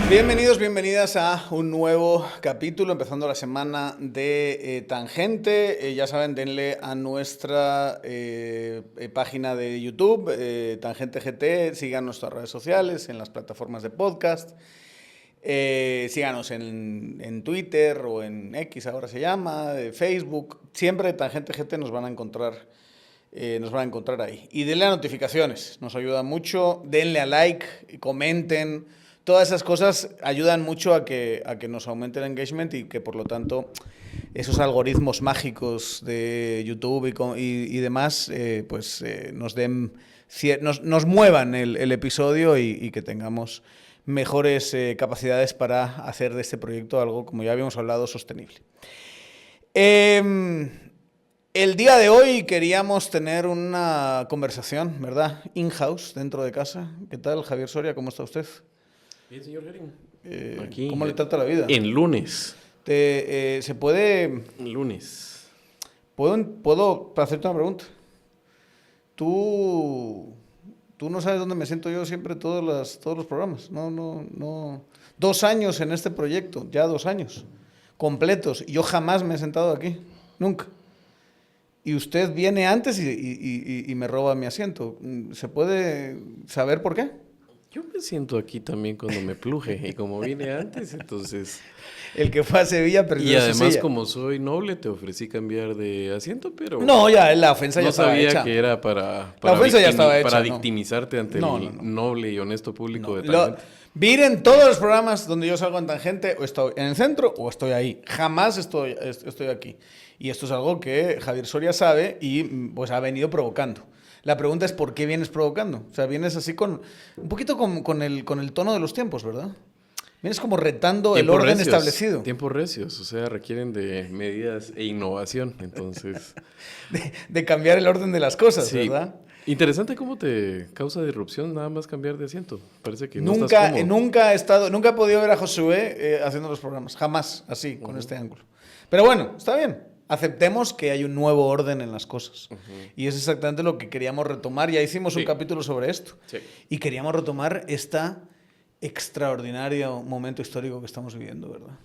Bienvenidos, bienvenidas a un nuevo capítulo, empezando la semana de Tangente. Ya saben, denle a nuestra página de YouTube, Tangente GT, sigan nuestras redes sociales, en las plataformas de podcast. Síganos en Twitter o en X, ahora se llama, Facebook. Siempre Tangente GT nos van a encontrar ahí. Y denle a notificaciones, nos ayuda mucho. Denle a like, comenten. Todas esas cosas ayudan mucho a que nos aumente el engagement y que, por lo tanto, esos algoritmos mágicos de YouTube y demás nos muevan el episodio y que tengamos mejores capacidades para hacer de este proyecto algo, como ya habíamos hablado, sostenible. El día de hoy queríamos tener una conversación, ¿verdad? In-house, dentro de casa. ¿Qué tal, Javier Soria? ¿Cómo está usted? Bien, señor Herring. Aquí, ¿cómo le trata la vida? En lunes. ¿Se puede...? Lunes. ¿Puedo hacerte una pregunta? Tú no sabes dónde me siento yo siempre todos los programas. No. 2 años en este proyecto, ya 2 años completos. Y yo jamás me he sentado aquí, nunca. Y usted viene antes y me roba mi asiento. ¿Se puede saber por qué? Yo me siento aquí también cuando me pluje. Y como vine antes, entonces... El que fue a Sevilla perdió. Y además, su silla. como soy noble, te ofrecí cambiar de asiento, pero... No, ya, la ofensa ya estaba hecha. No sabía que era para la ofensa ya estaba hecha, para ¿no? victimizarte ante el noble y honesto público de Tangente. Miren todos los programas donde yo salgo en Tangente, o estoy en el centro o estoy ahí. Jamás estoy aquí. Y esto es algo que Javier Soria sabe y pues ha venido provocando. La pregunta es ¿por qué vienes provocando? O sea, vienes así un poquito con el tono de los tiempos, ¿verdad? Vienes como retando el orden establecido. Tiempos recios, o sea, requieren de medidas e innovación, entonces... de cambiar el orden de las cosas, sí. ¿Verdad? Interesante cómo te causa disrupción nada más cambiar de asiento. Parece que nunca he podido ver a Josué haciendo los programas, jamás así, con este ángulo. Pero bueno, está bien. Aceptemos que hay un nuevo orden en las cosas. Y es exactamente lo que queríamos retomar. Ya hicimos un capítulo sobre esto. Sí. Y queríamos retomar este extraordinario momento histórico que estamos viviendo, ¿verdad?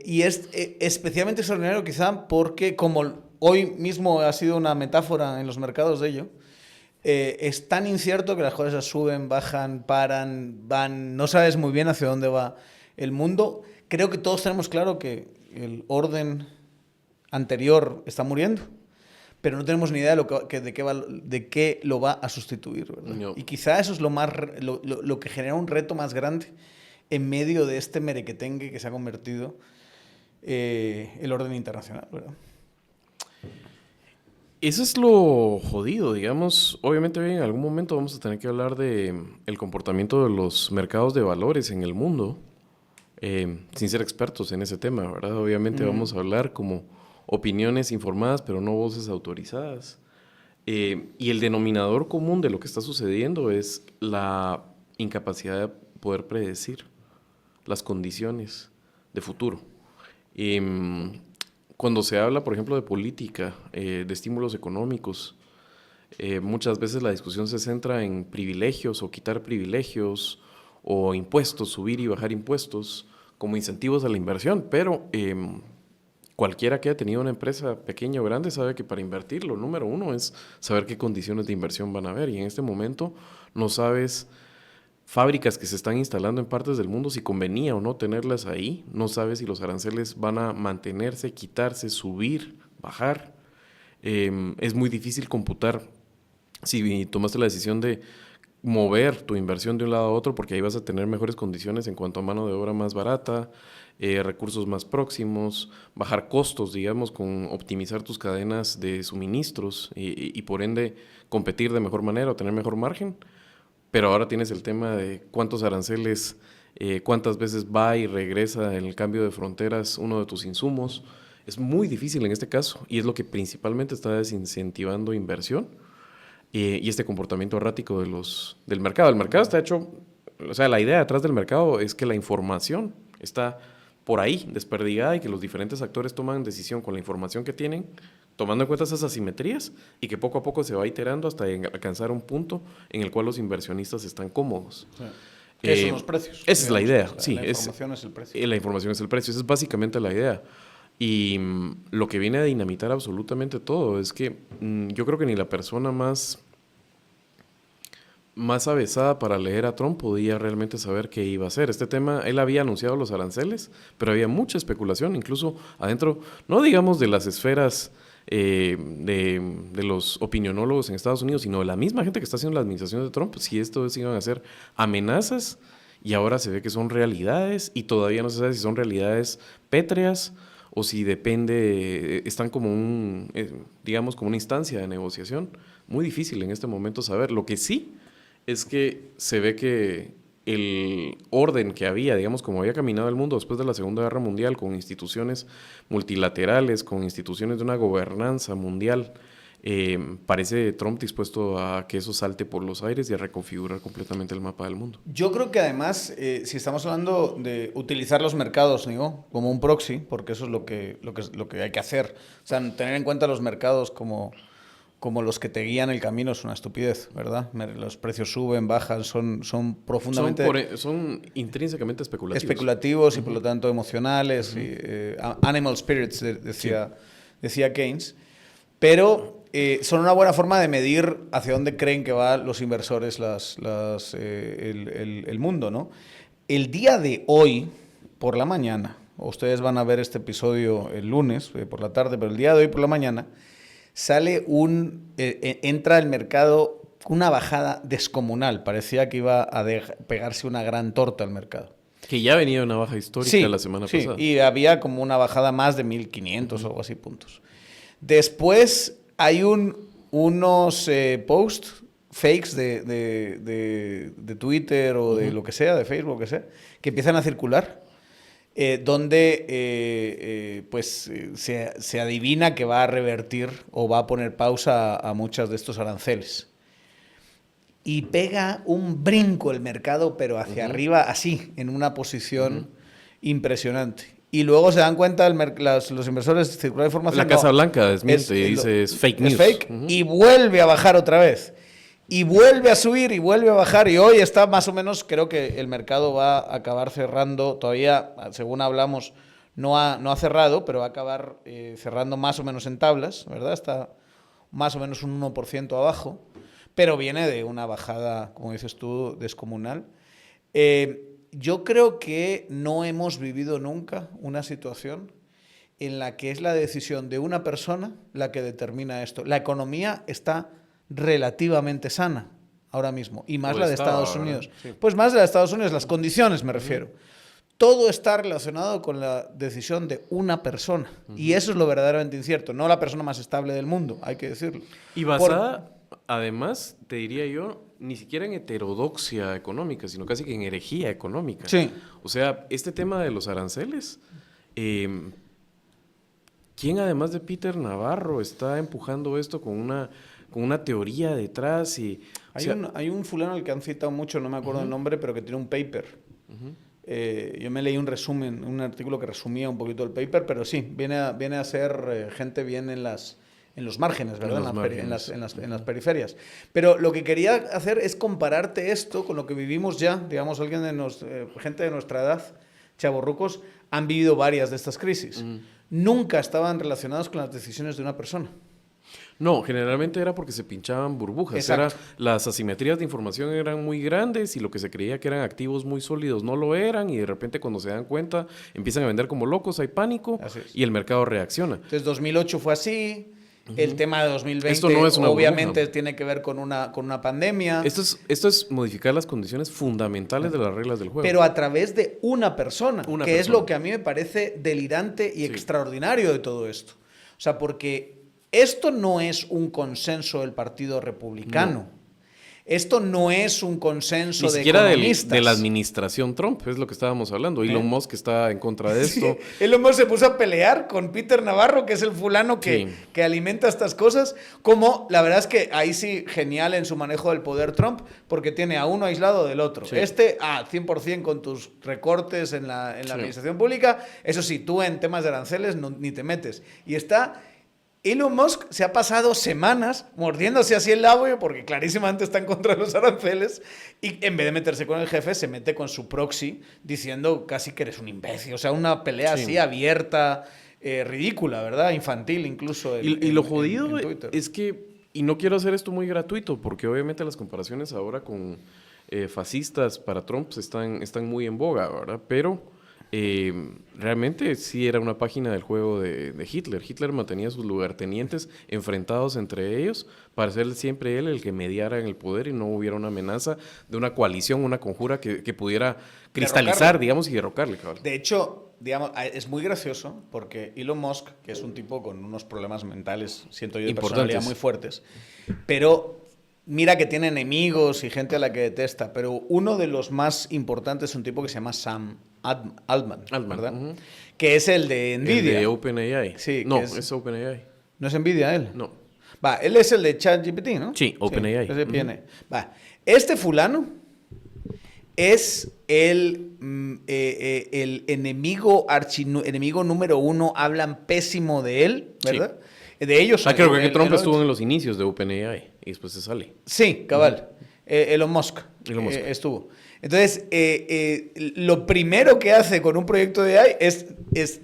Y es especialmente extraordinario quizá porque, como hoy mismo ha sido una metáfora en los mercados de ello, es tan incierto que las cosas suben, bajan, paran, van, no sabes muy bien hacia dónde va el mundo. Creo que todos tenemos claro que el orden anterior está muriendo, pero no tenemos ni idea de qué lo va a sustituir, ¿verdad? No. Y quizá eso es lo que genera un reto más grande en medio de este merequetengue que se ha convertido el orden internacional, ¿verdad? Eso es lo jodido, digamos. Obviamente en algún momento vamos a tener que hablar de el comportamiento de los mercados de valores en el mundo, sin ser expertos en ese tema, ¿verdad? Obviamente vamos a hablar como opiniones informadas, pero no voces autorizadas. Y el denominador común de lo que está sucediendo es la incapacidad de poder predecir las condiciones de futuro. Cuando se habla, por ejemplo, de política, de estímulos económicos, muchas veces la discusión se centra en privilegios o quitar privilegios o impuestos, subir y bajar impuestos como incentivos a la inversión, pero cualquiera que haya tenido una empresa pequeña o grande sabe que para invertir lo número uno es saber qué condiciones de inversión van a haber, y en este momento no sabes fábricas que se están instalando en partes del mundo si convenía o no tenerlas ahí, no sabes si los aranceles van a mantenerse, quitarse, subir, bajar. Es muy difícil computar si tomaste la decisión de mover tu inversión de un lado a otro, porque ahí vas a tener mejores condiciones en cuanto a mano de obra más barata, recursos más próximos, bajar costos, digamos, con optimizar tus cadenas de suministros y por ende competir de mejor manera o tener mejor margen. Pero ahora tienes el tema de cuántos aranceles, cuántas veces va y regresa en el cambio de fronteras uno de tus insumos. Es muy difícil en este caso y es lo que principalmente está desincentivando inversión y este comportamiento errático del mercado. El mercado está hecho, o sea, la idea detrás del mercado es que la información está por ahí desperdigada y que los diferentes actores toman decisión con la información que tienen tomando en cuenta esas asimetrías y que poco a poco se va iterando hasta alcanzar un punto en el cual los inversionistas están cómodos. Sí. ¿Qué son los precios? Esa es la idea, sí. La información es el precio. La información es el precio, esa es básicamente la idea. Y lo que viene a dinamitar absolutamente todo es que yo creo que ni la persona más avesada para leer a Trump podía realmente saber qué iba a hacer. Este tema, él había anunciado los aranceles, pero había mucha especulación, incluso adentro, no digamos de las esferas de los opinionólogos en Estados Unidos, sino de la misma gente que está haciendo la administración de Trump, si esto iban a ser amenazas, y ahora se ve que son realidades, y todavía no se sabe si son realidades pétreas o si depende, están como digamos como una instancia de negociación. Muy difícil en este momento saber. Lo que sí es que se ve que el orden que había, digamos, como había caminado el mundo después de la Segunda Guerra Mundial, con instituciones multilaterales, con instituciones de una gobernanza mundial, parece Trump dispuesto a que eso salte por los aires y a reconfigurar completamente el mapa del mundo. Yo creo que además, si estamos hablando de utilizar los mercados, digo, como un proxy, porque eso es lo que hay que hacer, o sea, tener en cuenta los mercados como los que te guían el camino es una estupidez, ¿verdad? Los precios suben, bajan, son profundamente... Son intrínsecamente especulativos y por lo tanto emocionales. Y, animal spirits, decía Keynes. Pero son una buena forma de medir hacia dónde creen que van los inversores el mundo, ¿no? El día de hoy, por la mañana, ustedes van a ver este episodio el lunes, por la tarde, pero el día de hoy por la mañana, sale entra al mercado una bajada descomunal. Parecía que iba a pegarse una gran torta al mercado. Que ya venía una baja histórica la semana pasada. Sí, y había como una bajada más de 1.500 o algo así puntos. Después hay unos posts fakes de Twitter o de lo que sea, de Facebook, lo que sea, que empiezan a circular. Donde se adivina que va a revertir o va a poner pausa a muchos de estos aranceles. Y pega un brinco el mercado, pero hacia arriba, así, en una posición impresionante. Y luego se dan cuenta los inversores, circular información. La Casa Blanca desmiente y dice es fake news. Es fake, y vuelve a bajar otra vez. Y vuelve a subir y vuelve a bajar. Y hoy está más o menos, creo que el mercado va a acabar cerrando. Todavía, según hablamos, no ha cerrado, pero va a acabar cerrando más o menos en tablas, ¿verdad? Está más o menos un 1% abajo. Pero viene de una bajada, como dices tú, descomunal. Yo creo que no hemos vivido nunca una situación en la que es la decisión de una persona la que determina esto. La economía está relativamente sana ahora mismo, y más la de Estados Unidos. Sí. Pues más de la de Estados Unidos, las condiciones me refiero. Todo está relacionado con la decisión de una persona, y eso es lo verdaderamente incierto, no la persona más estable del mundo, hay que decirlo. Y basada, además, te diría yo, ni siquiera en heterodoxia económica, sino casi que en herejía económica. Sí. O sea, este tema de los aranceles, ¿quién además de Peter Navarro está empujando esto con una teoría detrás? Hay un fulano al que han citado mucho, no me acuerdo el nombre, pero que tiene un paper. Yo me leí un resumen, un artículo que resumía un poquito el paper, pero sí, viene a ser gente bien en los márgenes, ¿verdad? En las periferias. Pero lo que quería hacer es compararte esto con lo que vivimos ya, digamos, gente de nuestra edad, chavorrucos, han vivido varias de estas crisis. Nunca estaban relacionados con las decisiones de una persona. No, generalmente era porque se pinchaban burbujas. Las asimetrías de información eran muy grandes y lo que se creía que eran activos muy sólidos no lo eran, y de repente cuando se dan cuenta empiezan a vender como locos, hay pánico y el mercado reacciona. Entonces 2008 fue así. El tema de 2020 obviamente tiene que ver con una pandemia. Esto es modificar las condiciones fundamentales de las reglas del juego. Pero a través de una persona, es lo que a mí me parece delirante y extraordinario de todo esto. O sea, porque esto no es un consenso del Partido Republicano. No. Esto no es un consenso de economistas. Ni siquiera de la administración Trump, es lo que estábamos hablando. Elon Musk está en contra de esto. Sí. Elon Musk se puso a pelear con Peter Navarro, que es el fulano que alimenta estas cosas. Como, la verdad es que ahí sí, genial en su manejo del poder Trump, porque tiene a uno aislado del otro. Sí. 100% con tus recortes en la administración pública. Eso sí, tú en temas de aranceles ni te metes. Y está Elon Musk se ha pasado semanas mordiéndose así el labio porque clarísimamente está en contra de los aranceles y en vez de meterse con el jefe se mete con su proxy diciendo casi que eres un imbécil. O sea, una pelea así abierta, ridícula, ¿verdad? Infantil incluso. Y lo jodido es que, y no quiero hacer esto muy gratuito porque obviamente las comparaciones ahora con fascistas para Trump están muy en boga, ¿verdad? Pero realmente sí era una página del juego de Hitler. Hitler mantenía sus lugartenientes enfrentados entre ellos para ser siempre él el que mediara en el poder y no hubiera una amenaza de una coalición, una conjura que pudiera cristalizar, digamos, y derrocarle, cabrón. De hecho, digamos, es muy gracioso porque Elon Musk, que es un tipo con unos problemas mentales, siento yo, de personalidad muy fuertes, pero mira que tiene enemigos y gente a la que detesta, pero uno de los más importantes es un tipo que se llama Sam Altman, ¿verdad? Que es el de NVIDIA. El de OpenAI. Sí, no, es OpenAI. ¿No es NVIDIA él? No. Va, él es el de ChatGPT, ¿no? Sí, OpenAI. Sí, va, este fulano es el enemigo, archienemigo número uno, hablan pésimo de él, ¿verdad? Sí. De ellos. Creo que Trump estuvo en los inicios de OpenAI y después se sale. Sí, cabal. Elon Musk. Estuvo. Entonces, lo primero que hace con un proyecto de AI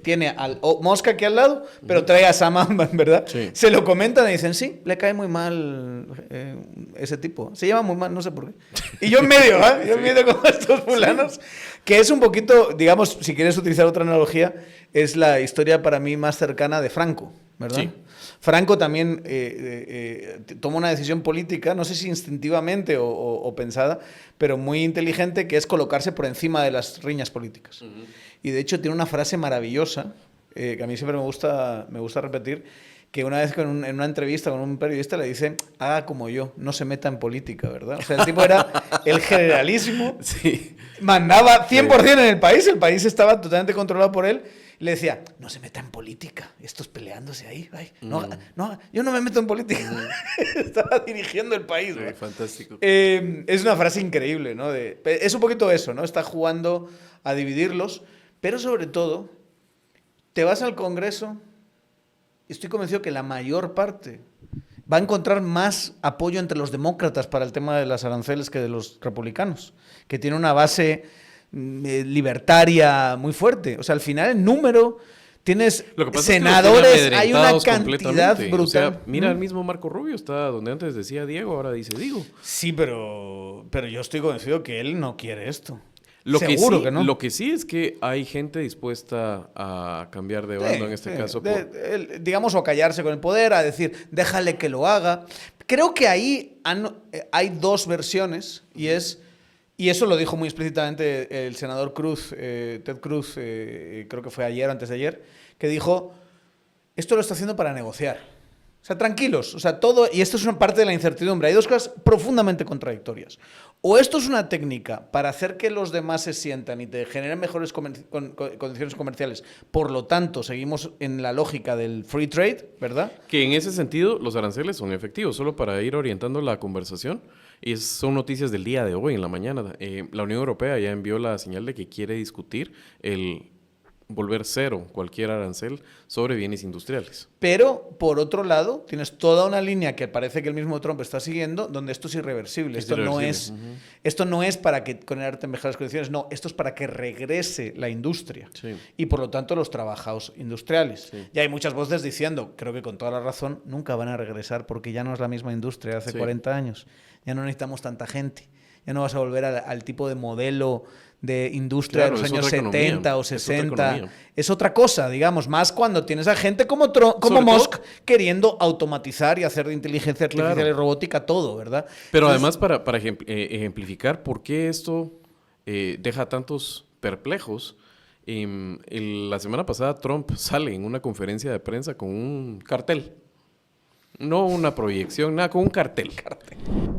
tiene al Musk aquí al lado, pero trae a Sam Altman, ¿verdad? Sí. Se lo comentan y dicen, sí, le cae muy mal ese tipo. Se llama muy mal, no sé por qué. Y yo en medio, ¿eh? Yo en medio con estos fulanos, que es un poquito, digamos, si quieres utilizar otra analogía, es la historia para mí más cercana de Franco, ¿verdad? Sí. Franco también toma una decisión política, no sé si instintivamente o pensada, pero muy inteligente, que es colocarse por encima de las riñas políticas. Y de hecho tiene una frase maravillosa, que a mí siempre me gusta repetir, que una vez en una entrevista con un periodista le dice, haga como yo, no se meta en política, ¿verdad? O sea, el tipo era el generalísimo, sí. Mandaba 100% en el país estaba totalmente controlado por él. Le decía, no se meta en política, estos peleándose ahí. Ay, no, yo no me meto en política. Estaba dirigiendo el país. Sí, fantástico. Es una frase increíble, ¿no? Es un poquito eso, ¿no? Está jugando a dividirlos, pero sobre todo, te vas al Congreso y estoy convencido que la mayor parte va a encontrar más apoyo entre los demócratas para el tema de las aranceles que de los republicanos, que tiene una base libertaria muy fuerte. O sea, al final el número, tienes senadores, hay una cantidad brutal. O sea, mira, el mismo Marco Rubio está donde antes decía Diego, ahora dice Diego. Sí, pero yo estoy convencido que él no quiere esto. Seguro que no. Lo que sí es que hay gente dispuesta a cambiar de bando en este caso. Digamos, o a callarse con el poder, a decir, déjale que lo haga. Creo que ahí hay dos versiones y eso lo dijo muy explícitamente el senador Cruz, Ted Cruz, creo que fue ayer o antes de ayer, que dijo, esto lo está haciendo para negociar. O sea, tranquilos, o sea, todo, y esto es una parte de la incertidumbre. Hay dos cosas profundamente contradictorias. O esto es una técnica para hacer que los demás se sientan y te generen mejores condiciones comerciales. Por lo tanto, seguimos en la lógica del free trade, ¿verdad? Que en ese sentido los aranceles son efectivos, solo para ir orientando la conversación. Y son noticias del día de hoy, en la mañana. La Unión Europea ya envió la señal de que quiere discutir el volver cero cualquier arancel sobre bienes industriales. Pero, por otro lado, tienes toda una línea que parece que el mismo Trump está siguiendo, donde esto es irreversible. Esto no es para que con el arte en mejores condiciones, no, esto es para que regrese la industria. Sí. Y, por lo tanto, los trabajos industriales. Sí. Ya hay muchas voces diciendo, creo que con toda la razón, nunca van a regresar porque ya no es la misma industria de hace 40 años. Ya no necesitamos tanta gente. Ya no vas a volver al tipo de modelo de industria de los años 70 o 60. Es otra cosa, digamos, más cuando tienes a gente como Musk queriendo automatizar y hacer de inteligencia artificial y robótica todo, ¿verdad? Pero entonces, además, para ejemplificar por qué esto deja tantos perplejos, la semana pasada Trump sale en una conferencia de prensa con un cartel. No una proyección, nada, con un cartel.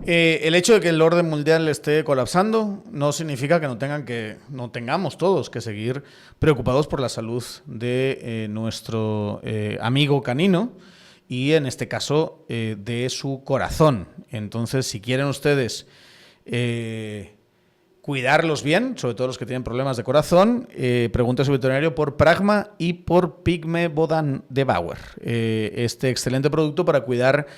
El hecho de que el orden mundial esté colapsando no significa que no tengamos todos que seguir preocupados por la salud de nuestro amigo canino y, en este caso, de su corazón. Entonces, si quieren ustedes cuidarlos bien, sobre todo los que tienen problemas de corazón. Pregunta su veterinario por Pragma y por Pigme Bodan de Bauer. Este excelente producto para cuidar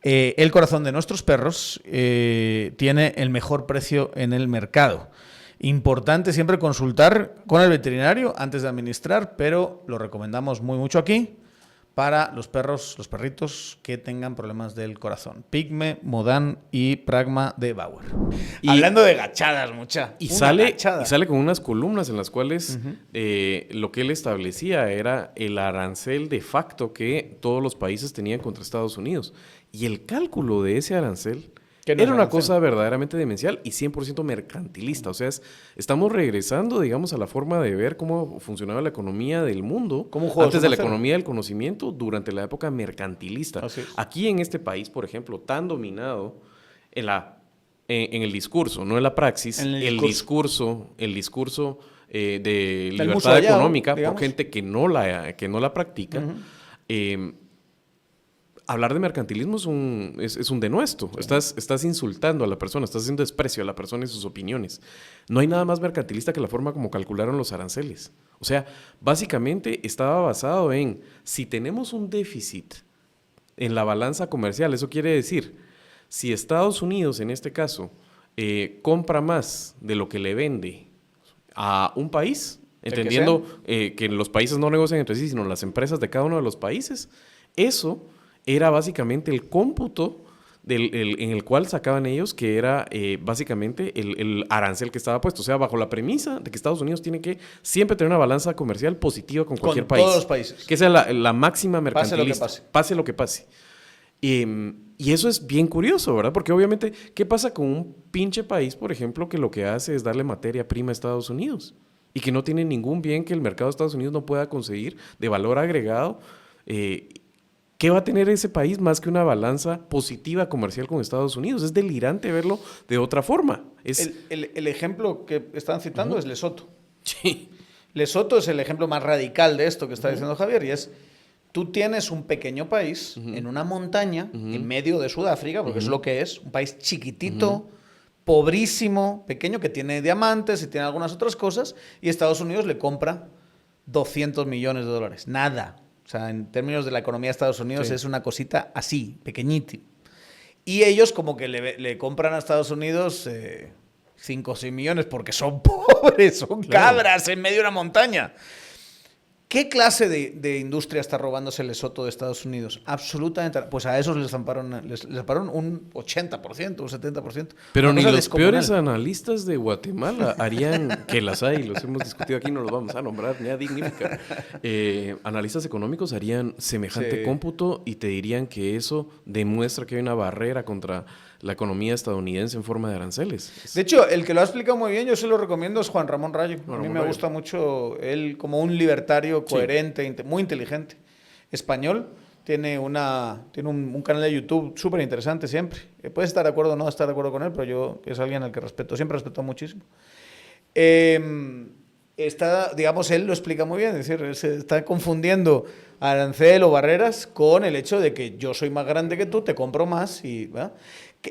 el corazón de nuestros perros tiene el mejor precio en el mercado. Importante siempre consultar con el veterinario antes de administrar, pero lo recomendamos mucho aquí para los perritos que tengan problemas del corazón. Pigme, Modan y Pragma de Bauer. Hablando de gachadas, y sale con unas columnas en las cuales lo que él establecía era el arancel de facto que todos los países tenían contra Estados Unidos. Y el cálculo de ese arancel era una cosa verdaderamente demencial y 100% mercantilista. O sea, estamos regresando, digamos, a la forma de ver cómo funcionaba la economía del mundo antes de la economía del conocimiento durante la época mercantilista. Aquí en este país, por ejemplo, tan dominado en el discurso, no en la praxis, el discurso de libertad económica por gente que no la practica. Hablar de mercantilismo es un denuesto. Estás insultando a la persona, estás haciendo desprecio a la persona y sus opiniones. No hay nada más mercantilista que la forma como calcularon los aranceles. O sea, básicamente estaba basado en si tenemos un déficit en la balanza comercial, eso quiere decir, si Estados Unidos en este caso compra más de lo que le vende a un país, entendiendo que los países no negocian entre sí, sino las empresas de cada uno de los países, eso era básicamente el cómputo en el cual sacaban ellos que era básicamente el arancel que estaba puesto. O sea, bajo la premisa de que Estados Unidos tiene que siempre tener una balanza comercial positiva con cualquier país. Con todos los países. Que sea la máxima mercantilista. Pase lo que pase. Y eso es bien curioso, ¿verdad? Porque obviamente, ¿qué pasa con un pinche país, por ejemplo, que lo que hace es darle materia prima a Estados Unidos? Y que no tiene ningún bien que el mercado de Estados Unidos no pueda conseguir de valor agregado. ¿Qué va a tener ese país más que una balanza positiva comercial con Estados Unidos? Es delirante verlo de otra forma. El ejemplo que están citando es Lesoto. Sí. Lesoto es el ejemplo más radical de esto que está diciendo Javier, y es, tú tienes un pequeño país en una montaña, en medio de Sudáfrica, porque es lo que es, un país chiquitito, pobrísimo, pequeño, que tiene diamantes y tiene algunas otras cosas, y Estados Unidos le compra $200 millones. Nada. O sea, en términos de la economía de Estados Unidos es una cosita así, pequeñita. Y ellos como que le compran a Estados Unidos 5 o 6 millones porque son pobres, son cabras en medio de una montaña. ¿Qué clase de industria está robándose Lesoto de Estados Unidos? Absolutamente. Pues a esos les zamparon un 80%, un 70%. Pero ni los peores analistas de Guatemala harían, que las hay, los hemos discutido aquí, no los vamos a nombrar ni a dignificar. Analistas económicos harían semejante cómputo y te dirían que eso demuestra que hay una barrera contra la economía estadounidense en forma de aranceles. De hecho, el que lo ha explicado muy bien, yo se lo recomiendo, es Juan Ramón Rayo. A mí me gusta mucho él como un libertario coherente, muy inteligente, español. Tiene un canal de YouTube súper interesante siempre. Puedes estar de acuerdo o no estar de acuerdo con él, pero yo es alguien al que siempre respeto muchísimo. Digamos, él lo explica muy bien, es decir, se está confundiendo arancel o barreras con el hecho de que yo soy más grande que tú, te compro más y... ¿verdad?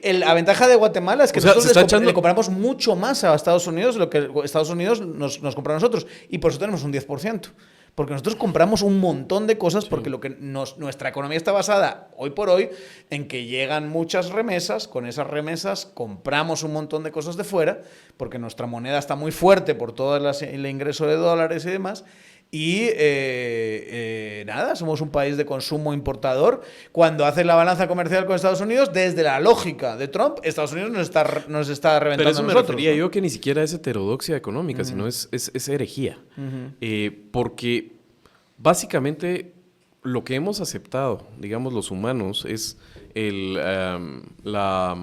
La ventaja de Guatemala es que nosotros le compramos mucho más a Estados Unidos de lo que Estados Unidos nos compra a nosotros, y por eso tenemos un 10%. Porque nosotros compramos un montón de cosas porque nuestra economía está basada hoy por hoy en que llegan muchas remesas, con esas remesas compramos un montón de cosas de fuera, porque nuestra moneda está muy fuerte por todo el ingreso de dólares y demás, y nada, somos un país de consumo importador. Cuando haces la balanza comercial con Estados Unidos, desde la lógica de Trump, Estados Unidos nos está reventando. Pero eso a me nosotros, refería ¿no? yo que ni siquiera es heterodoxia económica, sino es herejía. Porque básicamente lo que hemos aceptado, digamos los humanos, es la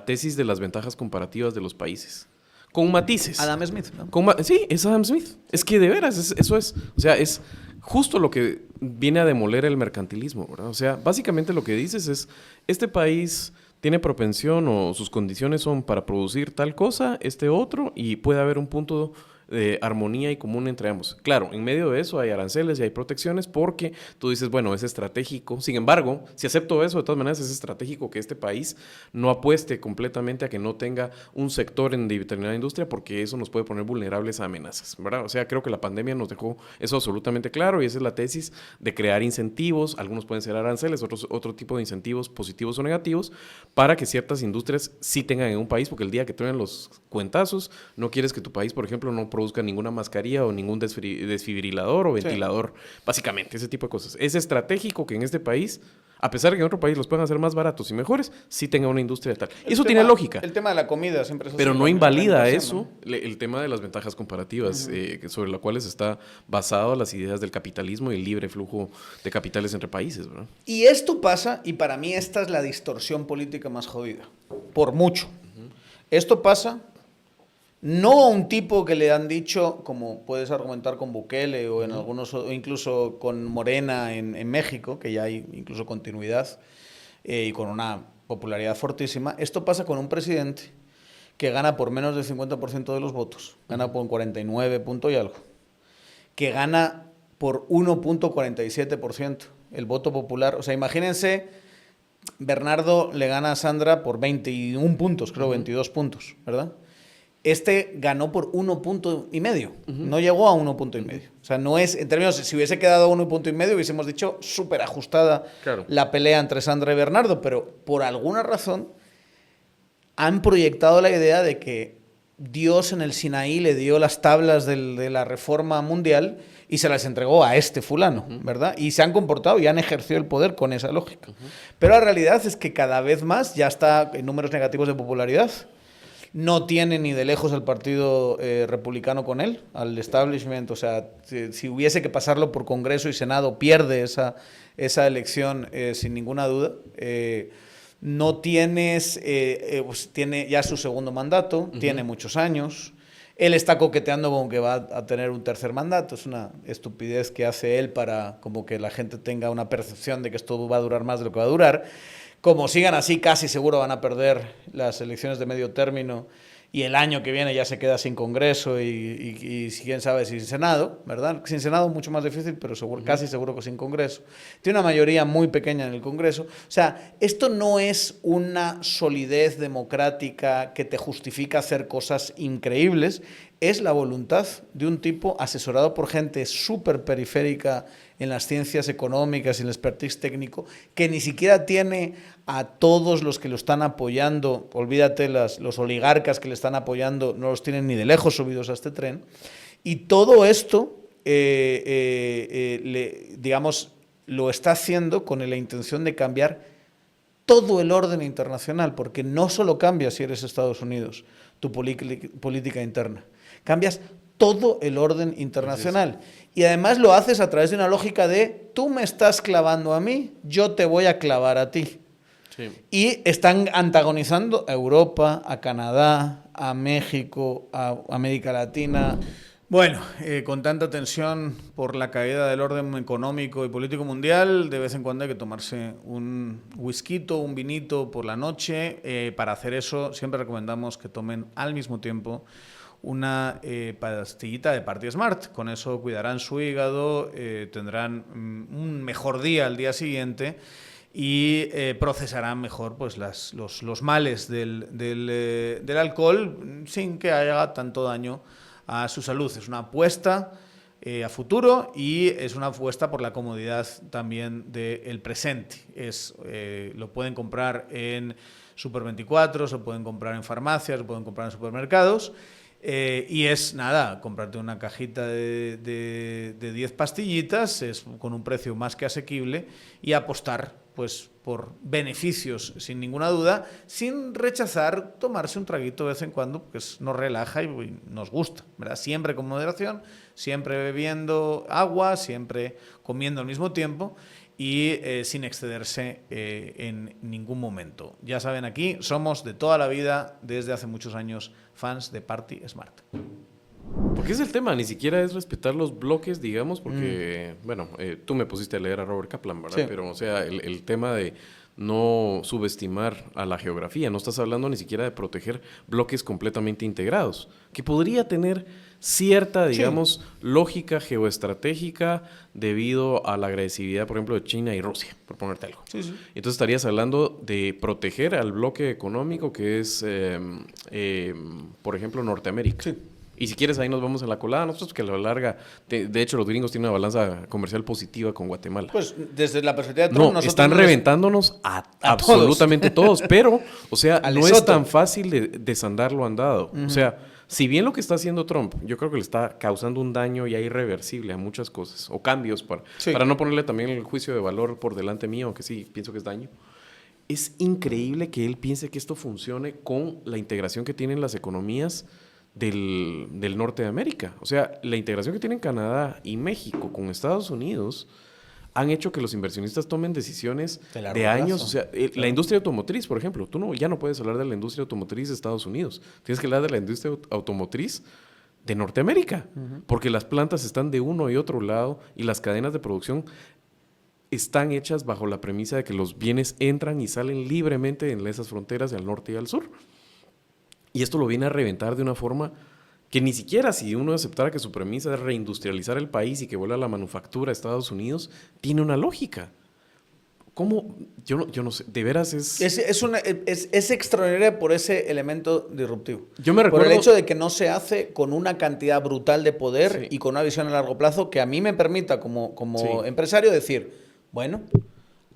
tesis de las ventajas comparativas de los países. Con matices. Adam Smith, ¿no? Sí, es Adam Smith. Es que de veras, eso es. O sea, es justo lo que viene a demoler el mercantilismo, ¿verdad? O sea, básicamente lo que dices es, este país tiene propensión o sus condiciones son para producir tal cosa, este otro, y puede haber un punto de armonía y común entre ambos. Claro, en medio de eso hay aranceles y hay protecciones porque tú dices, bueno, es estratégico. Sin embargo, si acepto eso, de todas maneras es estratégico que este país no apueste completamente a que no tenga un sector en determinada industria porque eso nos puede poner vulnerables a amenazas, ¿verdad? O sea, creo que la pandemia nos dejó eso absolutamente claro y esa es la tesis de crear incentivos, algunos pueden ser aranceles, otro tipo de incentivos positivos o negativos, para que ciertas industrias sí tengan en un país, porque el día que tengan los cuentazos, no quieres que tu país, por ejemplo, no produzca ninguna mascarilla o ningún desfibrilador o ventilador, básicamente, ese tipo de cosas. Es estratégico que en este país, a pesar de que en otro país los puedan hacer más baratos y mejores, sí tenga una industria tal. Eso tiene lógica. El tema de la comida siempre es así. Pero no invalida eso, el tema de las ventajas comparativas, sobre las cuales está basado las ideas del capitalismo y el libre flujo de capitales entre países, ¿verdad? Y esto pasa, y para mí esta es la distorsión política más jodida, por mucho. Esto pasa no a un tipo que le han dicho, como puedes argumentar con Bukele o en algunos, o incluso con Morena en México, que ya hay incluso continuidad y con una popularidad fortísima. Esto pasa con un presidente que gana por menos del 50% de los votos, gana por 49 punto y algo, que gana por 1.47% el voto popular. O sea, imagínense, Bernardo le gana a Sandra por 21 puntos, creo, 22 puntos, ¿verdad? Este ganó por 1,5 puntos, no llegó a 1,5 puntos. O sea, no es, en términos, si hubiese quedado a 1,5 puntos, hubiésemos dicho súper ajustada la pelea entre Sandra y Bernardo, pero por alguna razón han proyectado la idea de que Dios en el Sinaí le dio las tablas de la reforma mundial y se las entregó a este fulano, ¿verdad? Y se han comportado y han ejercido el poder con esa lógica. Pero la realidad es que cada vez más ya está en números negativos de popularidad. No tiene ni de lejos el partido republicano con él, al establishment. O sea, si hubiese que pasarlo por Congreso y Senado, pierde esa elección sin ninguna duda. No tienes, pues tiene ya su segundo mandato, tiene muchos años. Él está coqueteando con que va a tener un tercer mandato. Es una estupidez que hace él para como que la gente tenga una percepción de que esto va a durar más de lo que va a durar. Como sigan así, casi seguro van a perder las elecciones de medio término y el año que viene ya se queda sin Congreso y quién sabe si sin Senado, ¿verdad? Sin Senado mucho más difícil, pero casi seguro que sin Congreso. Tiene una mayoría muy pequeña en el Congreso. O sea, esto no es una solidez democrática que te justifica hacer cosas increíbles, es la voluntad de un tipo asesorado por gente súper periférica en las ciencias económicas y el expertise técnico, que ni siquiera tiene a todos los que lo están apoyando, olvídate, los oligarcas que le están apoyando, no los tienen ni de lejos subidos a este tren, y todo esto, digamos, lo está haciendo con la intención de cambiar todo el orden internacional, porque no solo cambia si eres Estados Unidos tu política interna, cambias todo el orden internacional. Y además lo haces a través de una lógica de tú me estás clavando a mí, yo te voy a clavar a ti. Sí. Y están antagonizando a Europa, a Canadá, a México, a América Latina. Bueno, con tanta tensión por la caída del orden económico y político mundial, de vez en cuando hay que tomarse un whiskyto, un vinito por la noche. Para hacer eso siempre recomendamos que tomen al mismo tiempo una pastillita de Party Smart. Con eso cuidarán su hígado, tendrán un mejor día al día siguiente y procesarán mejor pues, los males del alcohol sin que haga tanto daño a su salud. Es una apuesta a futuro y es una apuesta por la comodidad también del presente. Lo pueden comprar en Super 24, se pueden comprar en farmacias, se pueden comprar en supermercados. Y es nada, comprarte una cajita de 10 pastillitas es con un precio más que asequible y apostar pues por beneficios sin ninguna duda, sin rechazar tomarse un traguito de vez en cuando, porque nos relaja y nos gusta, ¿verdad? Siempre con moderación, siempre bebiendo agua, siempre comiendo al mismo tiempo y sin excederse en ningún momento. Ya saben, aquí somos de toda la vida, desde hace muchos años, fans de Party Smart. Porque es el tema, ni siquiera es respetar los bloques, digamos, porque, bueno, tú me pusiste a leer a Robert Kaplan, ¿verdad? Sí. Pero, o sea, el tema de no subestimar a la geografía. No estás hablando ni siquiera de proteger bloques completamente integrados, que podría tener cierta, digamos, lógica geoestratégica debido a la agresividad, por ejemplo, de China y Rusia, por ponerte algo. Sí, sí. Entonces estarías hablando de proteger al bloque económico que es, por ejemplo, Norteamérica. Sí. Y si quieres, ahí nos vamos en la colada. Nosotros que a la larga, de hecho, los gringos tienen una balanza comercial positiva con Guatemala. Pues desde la perspectiva de No, Trump, nosotros están reventándonos a absolutamente todos, pero, o sea, Al no Lesoto. es tan fácil de desandar lo andado. O sea, si bien lo que está haciendo Trump, yo creo que le está causando un daño ya irreversible a muchas cosas, o cambios, Sí. para no ponerle también el juicio de valor por delante mío, aunque sí pienso que es daño. Es increíble que él piense que esto funcione con la integración que tienen las economías del norte de América. O sea, la integración que tienen Canadá y México con Estados Unidos han hecho que los inversionistas tomen decisiones De largo de años. plazo. O sea, la industria automotriz, por ejemplo, tú ya no puedes hablar de la industria automotriz de Estados Unidos. Tienes que hablar de la industria automotriz de Norteamérica, porque las plantas están de uno y otro lado y las cadenas de producción están hechas bajo la premisa de que los bienes entran y salen libremente en esas fronteras del norte y al sur. Y esto lo viene a reventar de una forma que ni siquiera si uno aceptara que su premisa es reindustrializar el país y que vuelva a la manufactura a Estados Unidos, tiene una lógica. ¿Cómo? Yo no sé, de veras Es extraordinaria por ese elemento disruptivo. Yo me recuerdo... Por el hecho de que no se hace con una cantidad brutal de poder Sí. y con una visión a largo plazo que a mí me permita como Sí. empresario decir, bueno,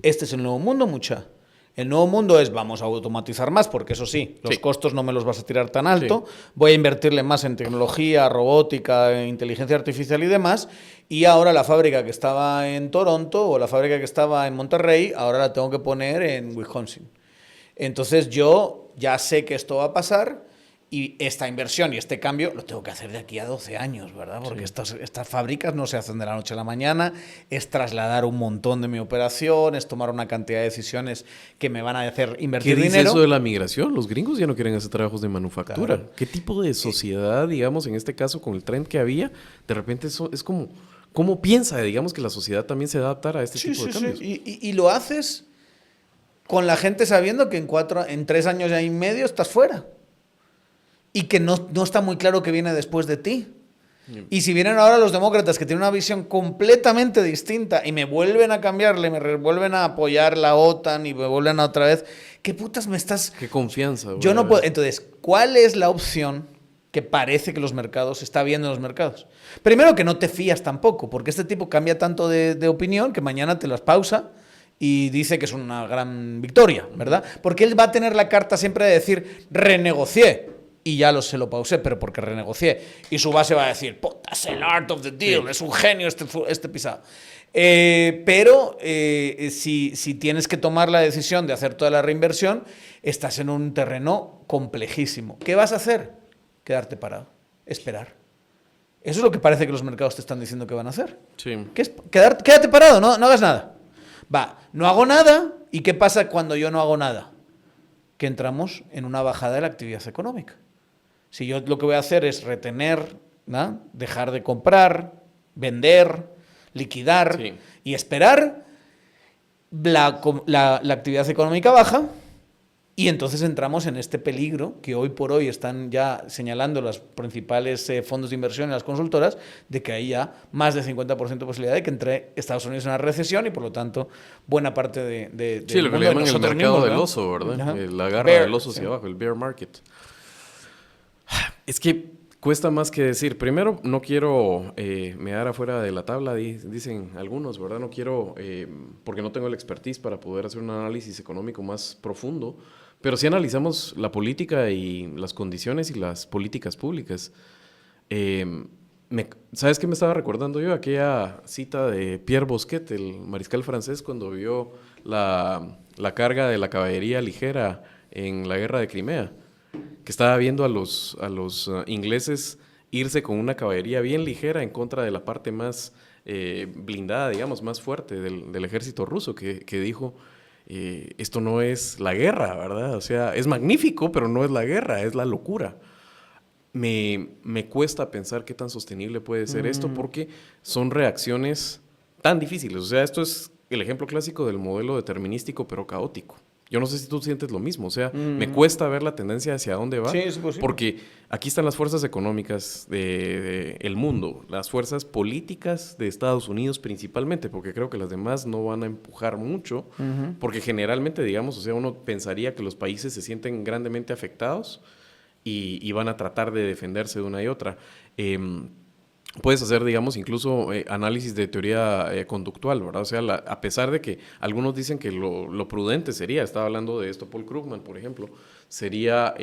este es el nuevo mundo, mucha. El nuevo mundo es, vamos a automatizar más, porque eso sí, los Sí. costos no me los vas a tirar tan alto. Voy a invertirle más en tecnología, robótica, inteligencia artificial y demás. Y ahora la fábrica que estaba en Toronto o la fábrica que estaba en Monterrey, ahora la tengo que poner en Wisconsin. Entonces yo ya sé que esto va a pasar y esta inversión y este cambio lo tengo que hacer de aquí a 12 años, ¿verdad? Porque estas fábricas no se hacen de la noche a la mañana, es trasladar un montón de mi operación, es tomar una cantidad de decisiones que me van a hacer invertir ¿Qué dice dinero. eso de la migración? Los gringos ya no quieren hacer trabajos de manufactura. Claro. ¿Qué tipo de sociedad, digamos, en este caso, con el trend que había, de repente eso es como... ¿Cómo piensa, digamos, que la sociedad también se adaptará a este tipo de cambios? Y lo haces con la gente sabiendo que en 3 años y medio estás fuera. Y que no está muy claro qué viene después de ti. Y si vienen ahora los demócratas que tienen una visión completamente distinta y me vuelven a cambiarle, vuelven a apoyar la OTAN y me vuelven a otra vez, ¿qué putas me estás...? Qué confianza. Yo no puedo... Entonces, ¿cuál es la opción que parece que los mercados, está viendo en los mercados? Primero, que no te fías tampoco, porque este tipo cambia tanto de opinión que mañana te las pausa y dice que es una gran victoria, ¿verdad? Porque él va a tener la carta siempre de decir, renegocié. Y ya se lo pausé, pero porque renegocié. Y su base va a decir, puta, es el art of the deal, es un genio este pisado. Pero si tienes que tomar la decisión de hacer toda la reinversión, estás en un terreno complejísimo. ¿Qué vas a hacer? Quedarte parado, esperar. Eso es lo que parece que los mercados te están diciendo que van a hacer. Sí. ¿Qué es? Quédate parado, no hagas nada. Va, no hago nada. ¿Y qué pasa cuando yo no hago nada? Que entramos en una bajada de la actividad económica. Si yo lo que voy a hacer es retener, ¿no? Dejar de comprar, vender, liquidar y esperar, la actividad económica baja y entonces entramos en este peligro que hoy por hoy están ya señalando los principales fondos de inversión y las consultoras, de que hay ya más de 50% de posibilidad de que entre Estados Unidos en una recesión y por lo tanto buena parte de Sí, lo que le llaman el mercado del oso, ¿verdad? Ajá. La garra del oso hacia abajo, el bear market. Es que cuesta más que decir. Primero, no quiero mear afuera de la tabla, dicen algunos, ¿verdad? No quiero, porque no tengo el expertise para poder hacer un análisis económico más profundo, pero si analizamos la política y las condiciones y las políticas públicas, ¿sabes qué me estaba recordando yo? Aquella cita de Pierre Bosquet, el mariscal francés, cuando vio la carga de la caballería ligera en la guerra de Crimea, que estaba viendo a los ingleses irse con una caballería bien ligera en contra de la parte más blindada, digamos, más fuerte del ejército ruso, que dijo, esto no es la guerra, ¿verdad? O sea, es magnífico, pero no es la guerra, es la locura. Me cuesta pensar qué tan sostenible puede ser esto, porque son reacciones tan difíciles. O sea, esto es el ejemplo clásico del modelo determinístico pero caótico. Yo no sé si tú sientes lo mismo, o sea, me cuesta ver la tendencia hacia dónde va, Sí, es posible. porque aquí están las fuerzas económicas del mundo, las fuerzas políticas de Estados Unidos principalmente, porque creo que las demás no van a empujar mucho, porque generalmente, digamos, o sea, uno pensaría que los países se sienten grandemente afectados y van a tratar de defenderse de una y otra. Puedes hacer, digamos, incluso análisis de teoría conductual, ¿verdad? O sea, a pesar de que algunos dicen que lo prudente sería, estaba hablando de esto Paul Krugman, por ejemplo, sería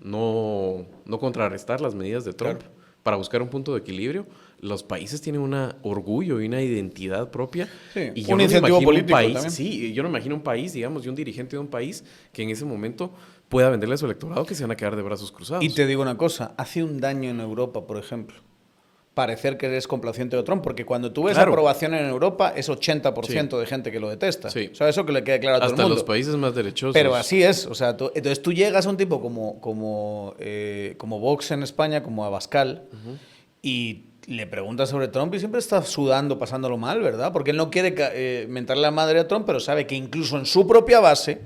no contrarrestar las medidas de Trump para buscar un punto de equilibrio. Los países tienen un orgullo y una identidad propia. Sí, y yo un no incentivo me imagino político un país, también. sí, yo no me imagino un país, digamos, y un dirigente de un país que en ese momento pueda venderle a su electorado que se van a quedar de brazos cruzados. Y te digo una cosa, hace un daño en Europa, por ejemplo, parecer que eres complaciente de Trump, porque cuando tú ves aprobación en Europa es 80% de gente que lo detesta. Sí. O sea, eso que le quede claro a todo el mundo. Hasta los países más derechosos. Pero así es, o sea, entonces tú llegas a un tipo como Vox en España, como Abascal, y le preguntas sobre Trump y siempre está sudando, pasándolo mal, ¿verdad? Porque él no quiere mentarle la madre a Trump, pero sabe que incluso en su propia base,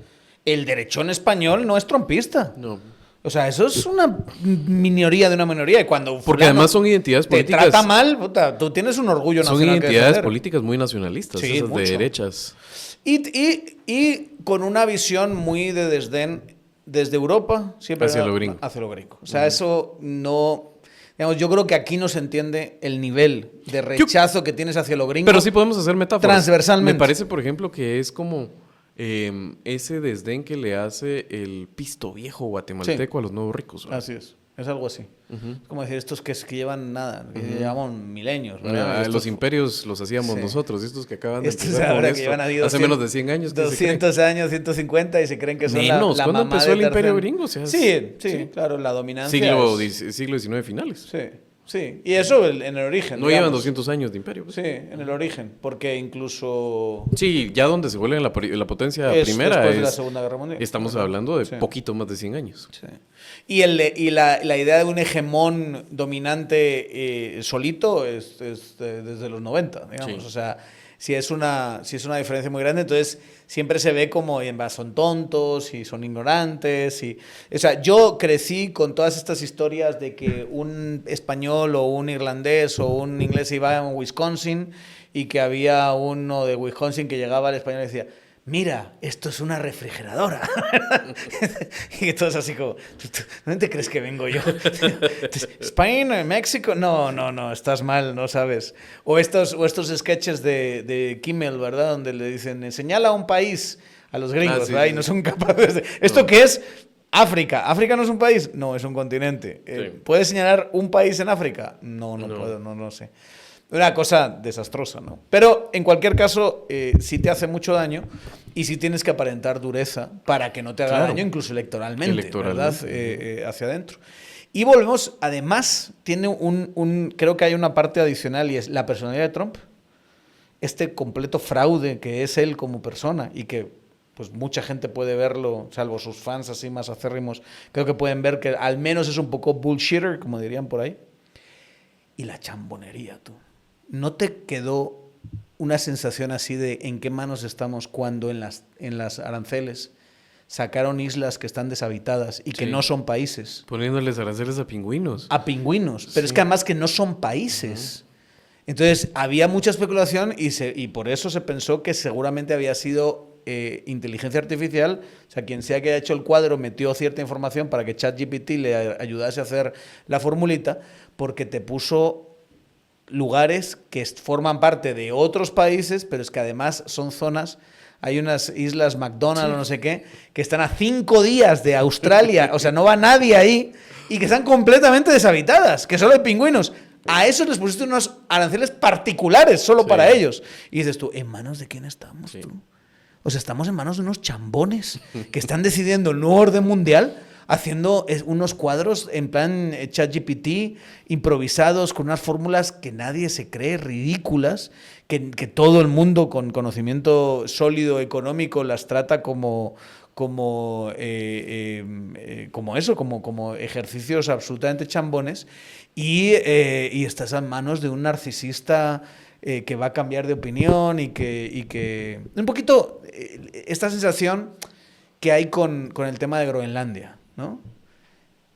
el derechón español no es trumpista. No. O sea, eso es una minoría de una minoría. Y cuando porque además son identidades políticas. Te trata mal, puta, tú tienes un orgullo nacional. Son identidades políticas muy nacionalistas, sí, esas mucho. de derechas. Y con una visión muy de desdén desde Europa, siempre hacia lo gringo. Hacia lo gringo. O sea, eso no... Digamos, yo creo que aquí no se entiende el nivel de rechazo que tienes hacia lo gringo. Pero sí podemos hacer metáforas. Transversalmente. Me parece, por ejemplo, que es como ese desdén que le hace el pisto viejo guatemalteco a los nuevos ricos, ¿verdad? Así es algo así. Es como decir, estos que llevan nada, que llevamos milenios, ¿verdad? Los imperios los hacíamos nosotros, estos que acaban de empezar ahora con que esto, llevan ahí hace menos de 100 años. 200 años, 150 y se creen que son menos. la ¿Cuándo mamá empezó el de imperio tercer... gringo? O sea, sí, claro, la dominancia siglo XIX finales. Sí, y eso en el origen. No llevan 200 años de imperio. Sí, en el origen, porque incluso... Sí, ya donde se vuelve la potencia primera después de la Segunda Guerra Mundial. Estamos hablando de poquito más de 100 años. Sí. Y la idea de un hegemón dominante solito es desde los 90, digamos. Sí. O sea, si es una diferencia muy grande, entonces siempre se ve como son tontos y son ignorantes. O sea, yo crecí con todas estas historias de que un español o un irlandés o un inglés iba a Wisconsin y que había uno de Wisconsin que llegaba al español y decía: mira, esto es una refrigeradora. Y todos así como, ¿dónde te crees que vengo yo? ¿Spain? ¿México? No, estás mal, no sabes. O estos sketches de Kimmel, ¿verdad? Donde le dicen, señala un país a los gringos, ¿verdad? Y no son capaces de... ¿Esto qué es? África. ¿África no es un país? No, es un continente. ¿Puedes señalar un país en África? No puedo, no sé. Una cosa desastrosa, ¿no? Pero en cualquier caso, sí te hace mucho daño y sí tienes que aparentar dureza para que no te haga daño, incluso electoralmente, ¿verdad? Hacia adentro. Y volvemos, además, tiene creo que hay una parte adicional y es la personalidad de Trump. Este completo fraude que es él como persona y que pues mucha gente puede verlo, salvo sus fans así más acérrimos, creo que pueden ver que al menos es un poco bullshitter, como dirían por ahí. Y la chambonería, tú. ¿No te quedó una sensación así de en qué manos estamos cuando en las aranceles sacaron islas que están deshabitadas y que no son países? Poniéndoles aranceles a pingüinos. A pingüinos, pero es que además que no son países. Entonces había mucha especulación y por eso se pensó que seguramente había sido inteligencia artificial, o sea, quien sea que haya hecho el cuadro metió cierta información para que ChatGPT le ayudase a hacer la formulita, porque te puso lugares que forman parte de otros países, pero es que además son zonas, hay unas islas McDonald o no sé qué, que están a 5 días de Australia, o sea, no va nadie ahí, y que están completamente deshabitadas, que solo hay pingüinos. A eso les pusiste unos aranceles particulares solo para ellos. Y dices tú, ¿en manos de quién estamos tú? O sea, estamos en manos de unos chambones que están decidiendo el nuevo orden mundial haciendo unos cuadros en plan ChatGPT, improvisados, con unas fórmulas que nadie se cree, ridículas, que todo el mundo con conocimiento sólido económico las trata como ejercicios absolutamente chambones, y estás en manos de un narcisista que va a cambiar de opinión y que... Un poquito esta sensación que hay con el tema de Groenlandia, ¿no?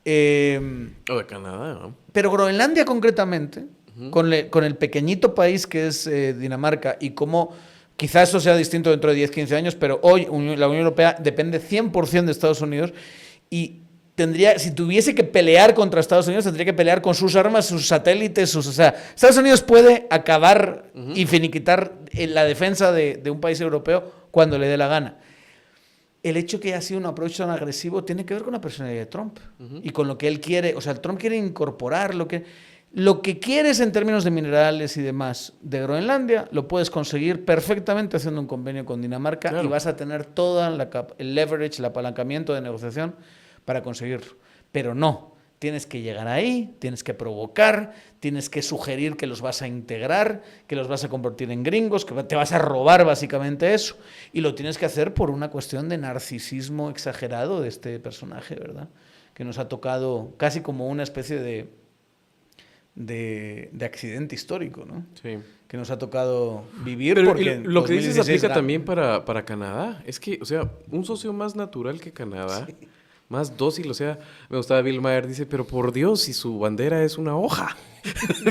O de Canadá, ¿no? Pero Groenlandia concretamente, con el pequeñito país que es Dinamarca, y cómo quizás eso sea distinto dentro de 10, 15 años, pero hoy la Unión Europea depende 100% de Estados Unidos y si tuviese que pelear contra Estados Unidos, tendría que pelear con sus armas, sus satélites, o sea, Estados Unidos puede acabar y finiquitar la defensa de un país europeo cuando le dé la gana. El hecho que haya sido un approach tan agresivo tiene que ver con la personalidad de Trump y con lo que él quiere. O sea, Trump quiere incorporar lo que quieres en términos de minerales y demás de Groenlandia, lo puedes conseguir perfectamente haciendo un convenio con Dinamarca, claro, y vas a tener todo el leverage, el apalancamiento de negociación para conseguirlo. Pero no, tienes que llegar ahí, tienes que provocar, tienes que sugerir que los vas a integrar, que los vas a convertir en gringos, que te vas a robar básicamente eso. Y lo tienes que hacer por una cuestión de narcisismo exagerado de este personaje, ¿verdad? Que nos ha tocado casi como una especie de accidente histórico, ¿no? Sí. Que nos ha tocado vivir. Pero porque lo que dices aplica también para Canadá. Es que, o sea, un socio más natural que Canadá, sí, más dócil, o sea, me gustaba Bill Maher, dice, pero por Dios, si su bandera es una hoja,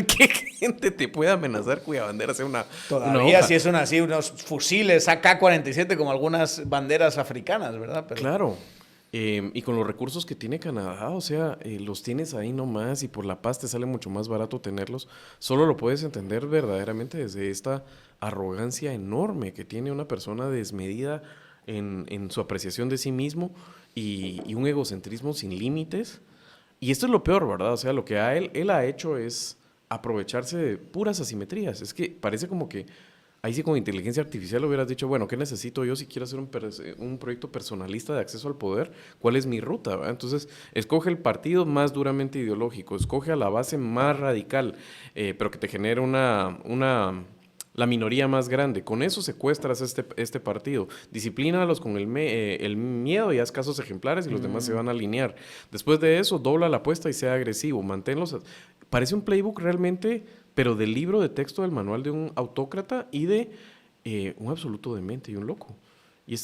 ¿qué gente te puede amenazar cuya bandera sea una Todavía hoja? Si es unos fusiles AK-47 como algunas banderas africanas, ¿verdad? Pero... Claro. Y con los recursos que tiene Canadá, o sea, los tienes ahí nomás y por la paz te sale mucho más barato tenerlos. Solo lo puedes entender verdaderamente desde esta arrogancia enorme que tiene una persona desmedida en su apreciación de sí mismo y un egocentrismo sin límites. Y esto es lo peor, ¿verdad? O sea, lo que él ha hecho es aprovecharse de puras asimetrías. Es que parece como que ahí sí con inteligencia artificial hubieras dicho, bueno, ¿qué necesito yo si quiero hacer un proyecto personalista de acceso al poder? ¿Cuál es mi ruta? ¿Verdad? Entonces, escoge el partido más duramente ideológico, escoge a la base más radical, pero que te genere la minoría más grande. Con eso secuestras este partido. Disciplínalos con el miedo y haz casos ejemplares y los demás se van a alinear. Después de eso, dobla la apuesta y sea agresivo. Manténlos. Parece un playbook realmente, pero del libro de texto del manual de un autócrata y de un absoluto demente y un loco. Y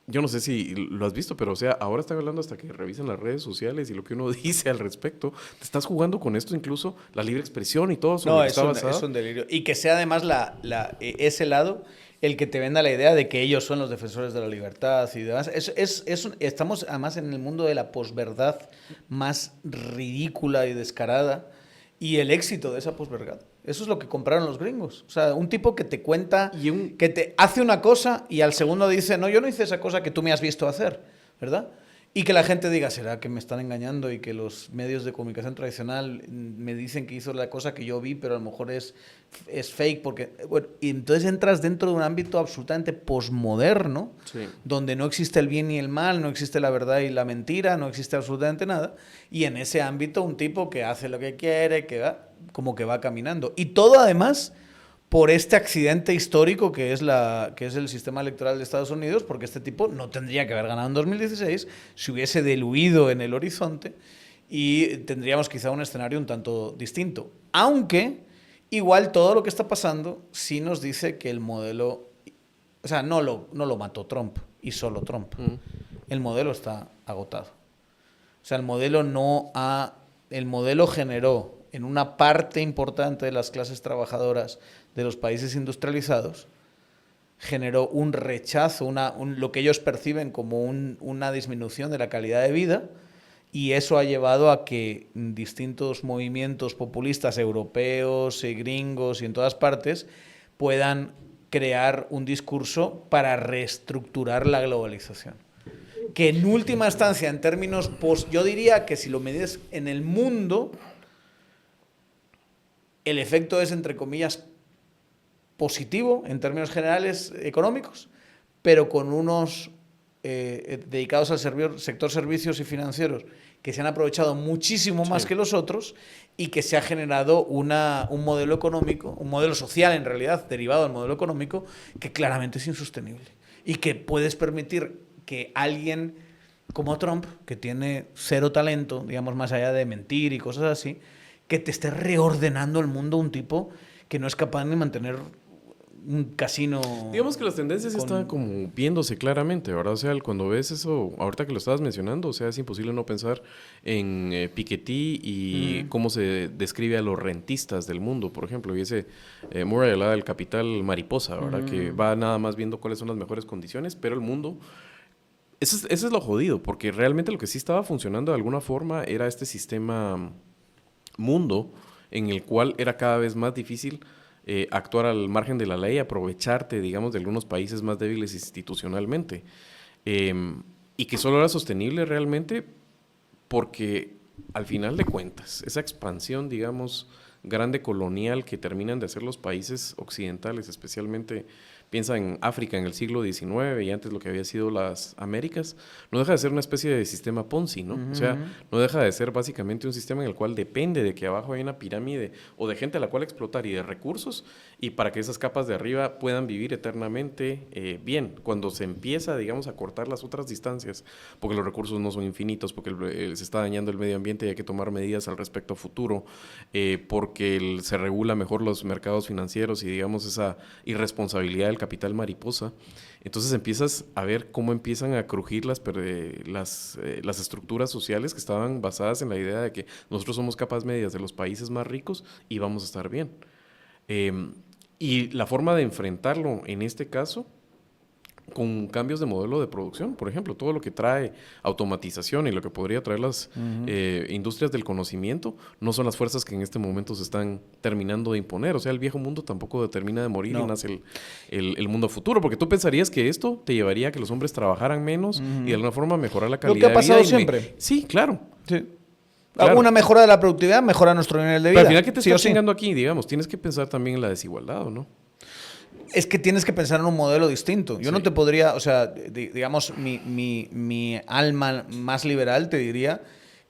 yo no sé si lo has visto, pero o sea, ahora están hablando hasta que revisen las redes sociales y lo que uno dice al respecto. Te estás jugando con esto, incluso la libre expresión y todo. No, es un delirio. Y que sea además ese lado el que te venda la idea de que ellos son los defensores de la libertad y demás. Estamos además en el mundo de la posverdad más ridícula y descarada. Y el éxito de esa posverdad. Eso es lo que compraron los gringos. O sea, un tipo que te cuenta, que te hace una cosa y al segundo dice, no, yo no hice esa cosa que tú me has visto hacer, ¿verdad? Y que la gente diga, ¿será que me están engañando? Y que los medios de comunicación tradicional me dicen que hizo la cosa que yo vi, pero a lo mejor es fake. Bueno, y entonces entras dentro de un ámbito absolutamente posmoderno, sí, donde no existe el bien y el mal, no existe la verdad y la mentira, no existe absolutamente nada. Y en ese ámbito un tipo que hace lo que quiere, como que va caminando. Y todo además por este accidente histórico que es el sistema electoral de Estados Unidos, porque este tipo no tendría que haber ganado en 2016, se hubiese diluido en el horizonte y tendríamos quizá un escenario un tanto distinto. Aunque igual todo lo que está pasando sí nos dice que el modelo, o sea, no lo mató Trump y solo Trump. El modelo está agotado. O sea, el modelo generó en una parte importante de las clases trabajadoras de los países industrializados, generó un rechazo, lo que ellos perciben como una disminución de la calidad de vida, y eso ha llevado a que distintos movimientos populistas europeos y gringos y en todas partes puedan crear un discurso para reestructurar la globalización. Que en última instancia, en términos yo diría que si lo mides en el mundo, el efecto es, entre comillas, positivo en términos generales económicos, pero con unos dedicados al sector servicios y financieros que se han aprovechado muchísimo más que los otros y que se ha generado un modelo económico, un modelo social en realidad, derivado del modelo económico, que claramente es insostenible. Y que puedes permitir que alguien como Trump, que tiene cero talento, digamos, más allá de mentir y cosas así, que te esté reordenando el mundo, un tipo que no es capaz de mantener un casino. Digamos que las tendencias están como viéndose claramente, ¿verdad? O sea, cuando ves eso, ahorita que lo estabas mencionando, o sea, es imposible no pensar en Piketty y cómo se describe a los rentistas del mundo, por ejemplo. Y ese Murray hablaba del capital mariposa, ¿verdad? Que va nada más viendo cuáles son las mejores condiciones, pero el mundo... Eso es lo jodido, porque realmente lo que sí estaba funcionando de alguna forma era este sistema mundo en el cual era cada vez más difícil actuar al margen de la ley, aprovecharte, digamos, de algunos países más débiles institucionalmente. Y que solo era sostenible realmente porque, al final de cuentas, esa expansión, digamos, grande colonial que terminan de hacer los países occidentales, especialmente piensa en África en el siglo XIX y antes lo que había sido las Américas, no deja de ser una especie de sistema Ponzi, ¿no? O sea, no deja de ser básicamente un sistema en el cual depende de que abajo hay una pirámide o de gente a la cual explotar y de recursos, y para que esas capas de arriba puedan vivir eternamente bien. Cuando se empieza, digamos, a cortar las otras distancias, porque los recursos no son infinitos, porque se está dañando el medio ambiente y hay que tomar medidas al respecto a futuro, porque se regula mejor los mercados financieros y, digamos, esa irresponsabilidad del capital mariposa, entonces empiezas a ver cómo empiezan a crujir las estructuras sociales que estaban basadas en la idea de que nosotros somos capas medias de los países más ricos y vamos a estar bien. Y la forma de enfrentarlo en este caso, con cambios de modelo de producción, por ejemplo, todo lo que trae automatización y lo que podría traer las industrias del conocimiento, no son las fuerzas que en este momento se están terminando de imponer. O sea, el viejo mundo tampoco termina de morir y nace el mundo futuro, porque tú pensarías que esto te llevaría a que los hombres trabajaran menos y de alguna forma mejorar la calidad de vida. Lo que ha pasado siempre. Sí, claro. Sí. Claro. Alguna mejora de la productividad mejora nuestro nivel de vida. Pero al final, ¿qué te está chingando aquí? Digamos, tienes que pensar también en la desigualdad, ¿o no? Es que tienes que pensar en un modelo distinto. Yo no te podría, o sea, digamos, mi alma más liberal te diría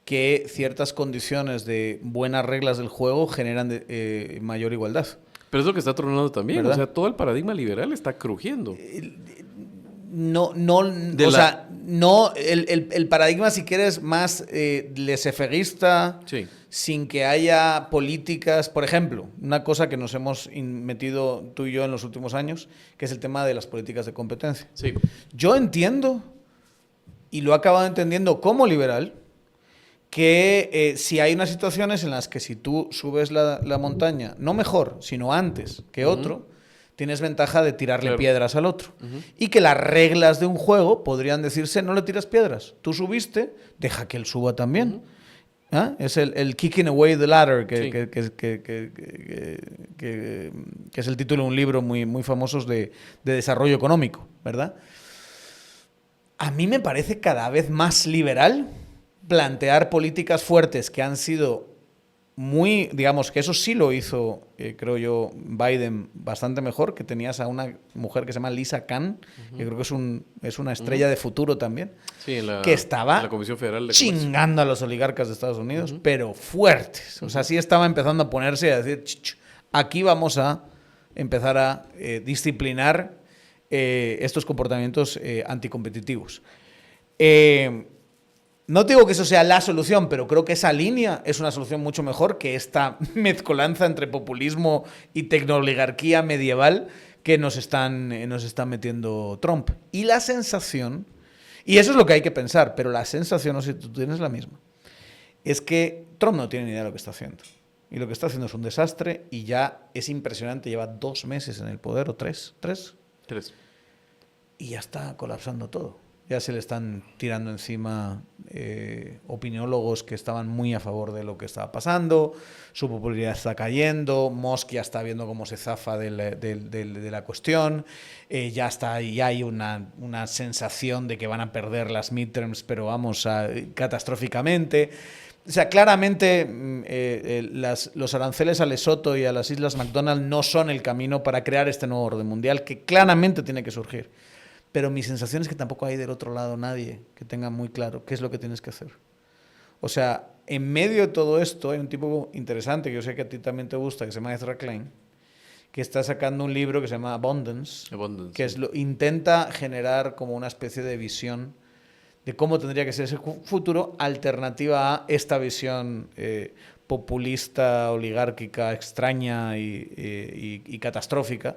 que ciertas condiciones de buenas reglas del juego generan mayor igualdad. Pero es lo que está tronando también. ¿Verdad? O sea, todo el paradigma liberal está crujiendo. No, el paradigma, si quieres, más laissez-fairista, sí, sin que haya políticas. Por ejemplo, una cosa que nos hemos metido tú y yo en los últimos años, que es el tema de las políticas de competencia. Sí. Yo entiendo, y lo he acabado entendiendo como liberal, que si hay unas situaciones en las que si tú subes la montaña, no mejor, sino antes que otro, tienes ventaja de tirarle piedras al otro. Y que las reglas de un juego podrían decirse, no le tiras piedras. Tú subiste, deja que él suba también. ¿Ah? Es el kicking away the ladder, que es el título de un libro muy, muy famoso de desarrollo económico, ¿verdad? A mí me parece cada vez más liberal plantear políticas fuertes que han sido muy, digamos, que eso sí lo hizo, creo yo, Biden bastante mejor, que tenías a una mujer que se llama Lisa Khan, que creo que es una estrella de futuro también, sí, que estaba en la Comisión Federal de chingando a los oligarcas de Estados Unidos, pero fuertes. O sea, sí estaba empezando a ponerse y a decir, aquí vamos a empezar a disciplinar estos comportamientos anticompetitivos. No digo que eso sea la solución, pero creo que esa línea es una solución mucho mejor que esta mezcolanza entre populismo y tecnooligarquía medieval que nos están metiendo Trump. Y la sensación, y eso es lo que hay que pensar, pero la sensación, no sé si tú tienes la misma, es que Trump no tiene ni idea de lo que está haciendo. Y lo que está haciendo es un desastre y ya es impresionante, lleva 2 meses en el poder, o 3. Y ya está colapsando todo. Ya se le están tirando encima opinólogos que estaban muy a favor de lo que estaba pasando, su popularidad está cayendo, Musk ya está viendo cómo se zafa de la cuestión, ya hay una sensación de que van a perder las midterms, pero vamos, catastróficamente. O sea, claramente los aranceles a Lesoto y a las Islas McDonald no son el camino para crear este nuevo orden mundial que claramente tiene que surgir. Pero mi sensación es que tampoco hay del otro lado nadie que tenga muy claro qué es lo que tienes que hacer. O sea, en medio de todo esto hay un tipo interesante que yo sé que a ti también te gusta, que se llama Ezra Klein, que está sacando un libro que se llama Abundance que intenta generar como una especie de visión de cómo tendría que ser ese futuro alternativa a esta visión populista, oligárquica, extraña y catastrófica,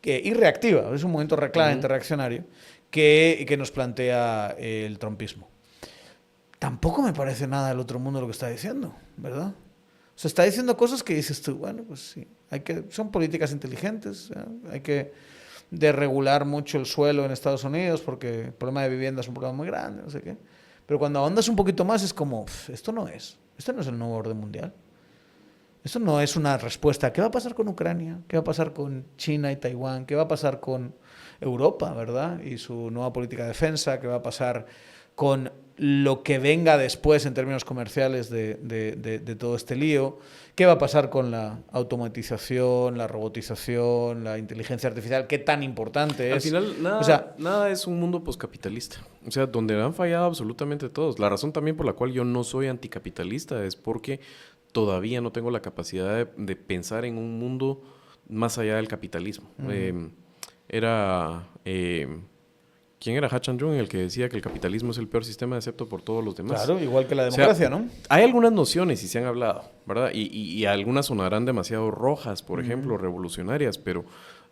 y reactiva, es un movimiento claramente reaccionario, que nos plantea el trumpismo. Tampoco me parece nada del otro mundo lo que está diciendo, ¿verdad? O sea, está diciendo cosas que dices tú, bueno, pues sí, son políticas inteligentes, hay que desregular mucho el suelo en Estados Unidos porque el problema de vivienda es un problema muy grande, no sé qué. Pero cuando ahondas un poquito más es como, esto no es el nuevo orden mundial. Esto no es una respuesta. ¿Qué va a pasar con Ucrania? ¿Qué va a pasar con China y Taiwán? ¿Qué va a pasar con Europa, verdad? Y su nueva política de defensa. ¿Qué va a pasar con lo que venga después en términos comerciales de todo este lío? ¿Qué va a pasar con la automatización, la robotización, la inteligencia artificial? ¿Qué tan importante es? Al final, nada es un mundo poscapitalista. O sea, donde han fallado absolutamente todos. La razón también por la cual yo no soy anticapitalista es porque todavía no tengo la capacidad de pensar en un mundo más allá del capitalismo. ¿Quién era Ha Chan-jung el que decía que el capitalismo es el peor sistema excepto por todos los demás? Claro, igual que la democracia, ¿no? Hay algunas nociones y se han hablado, ¿verdad? Y algunas sonarán demasiado rojas, por ejemplo, revolucionarias, pero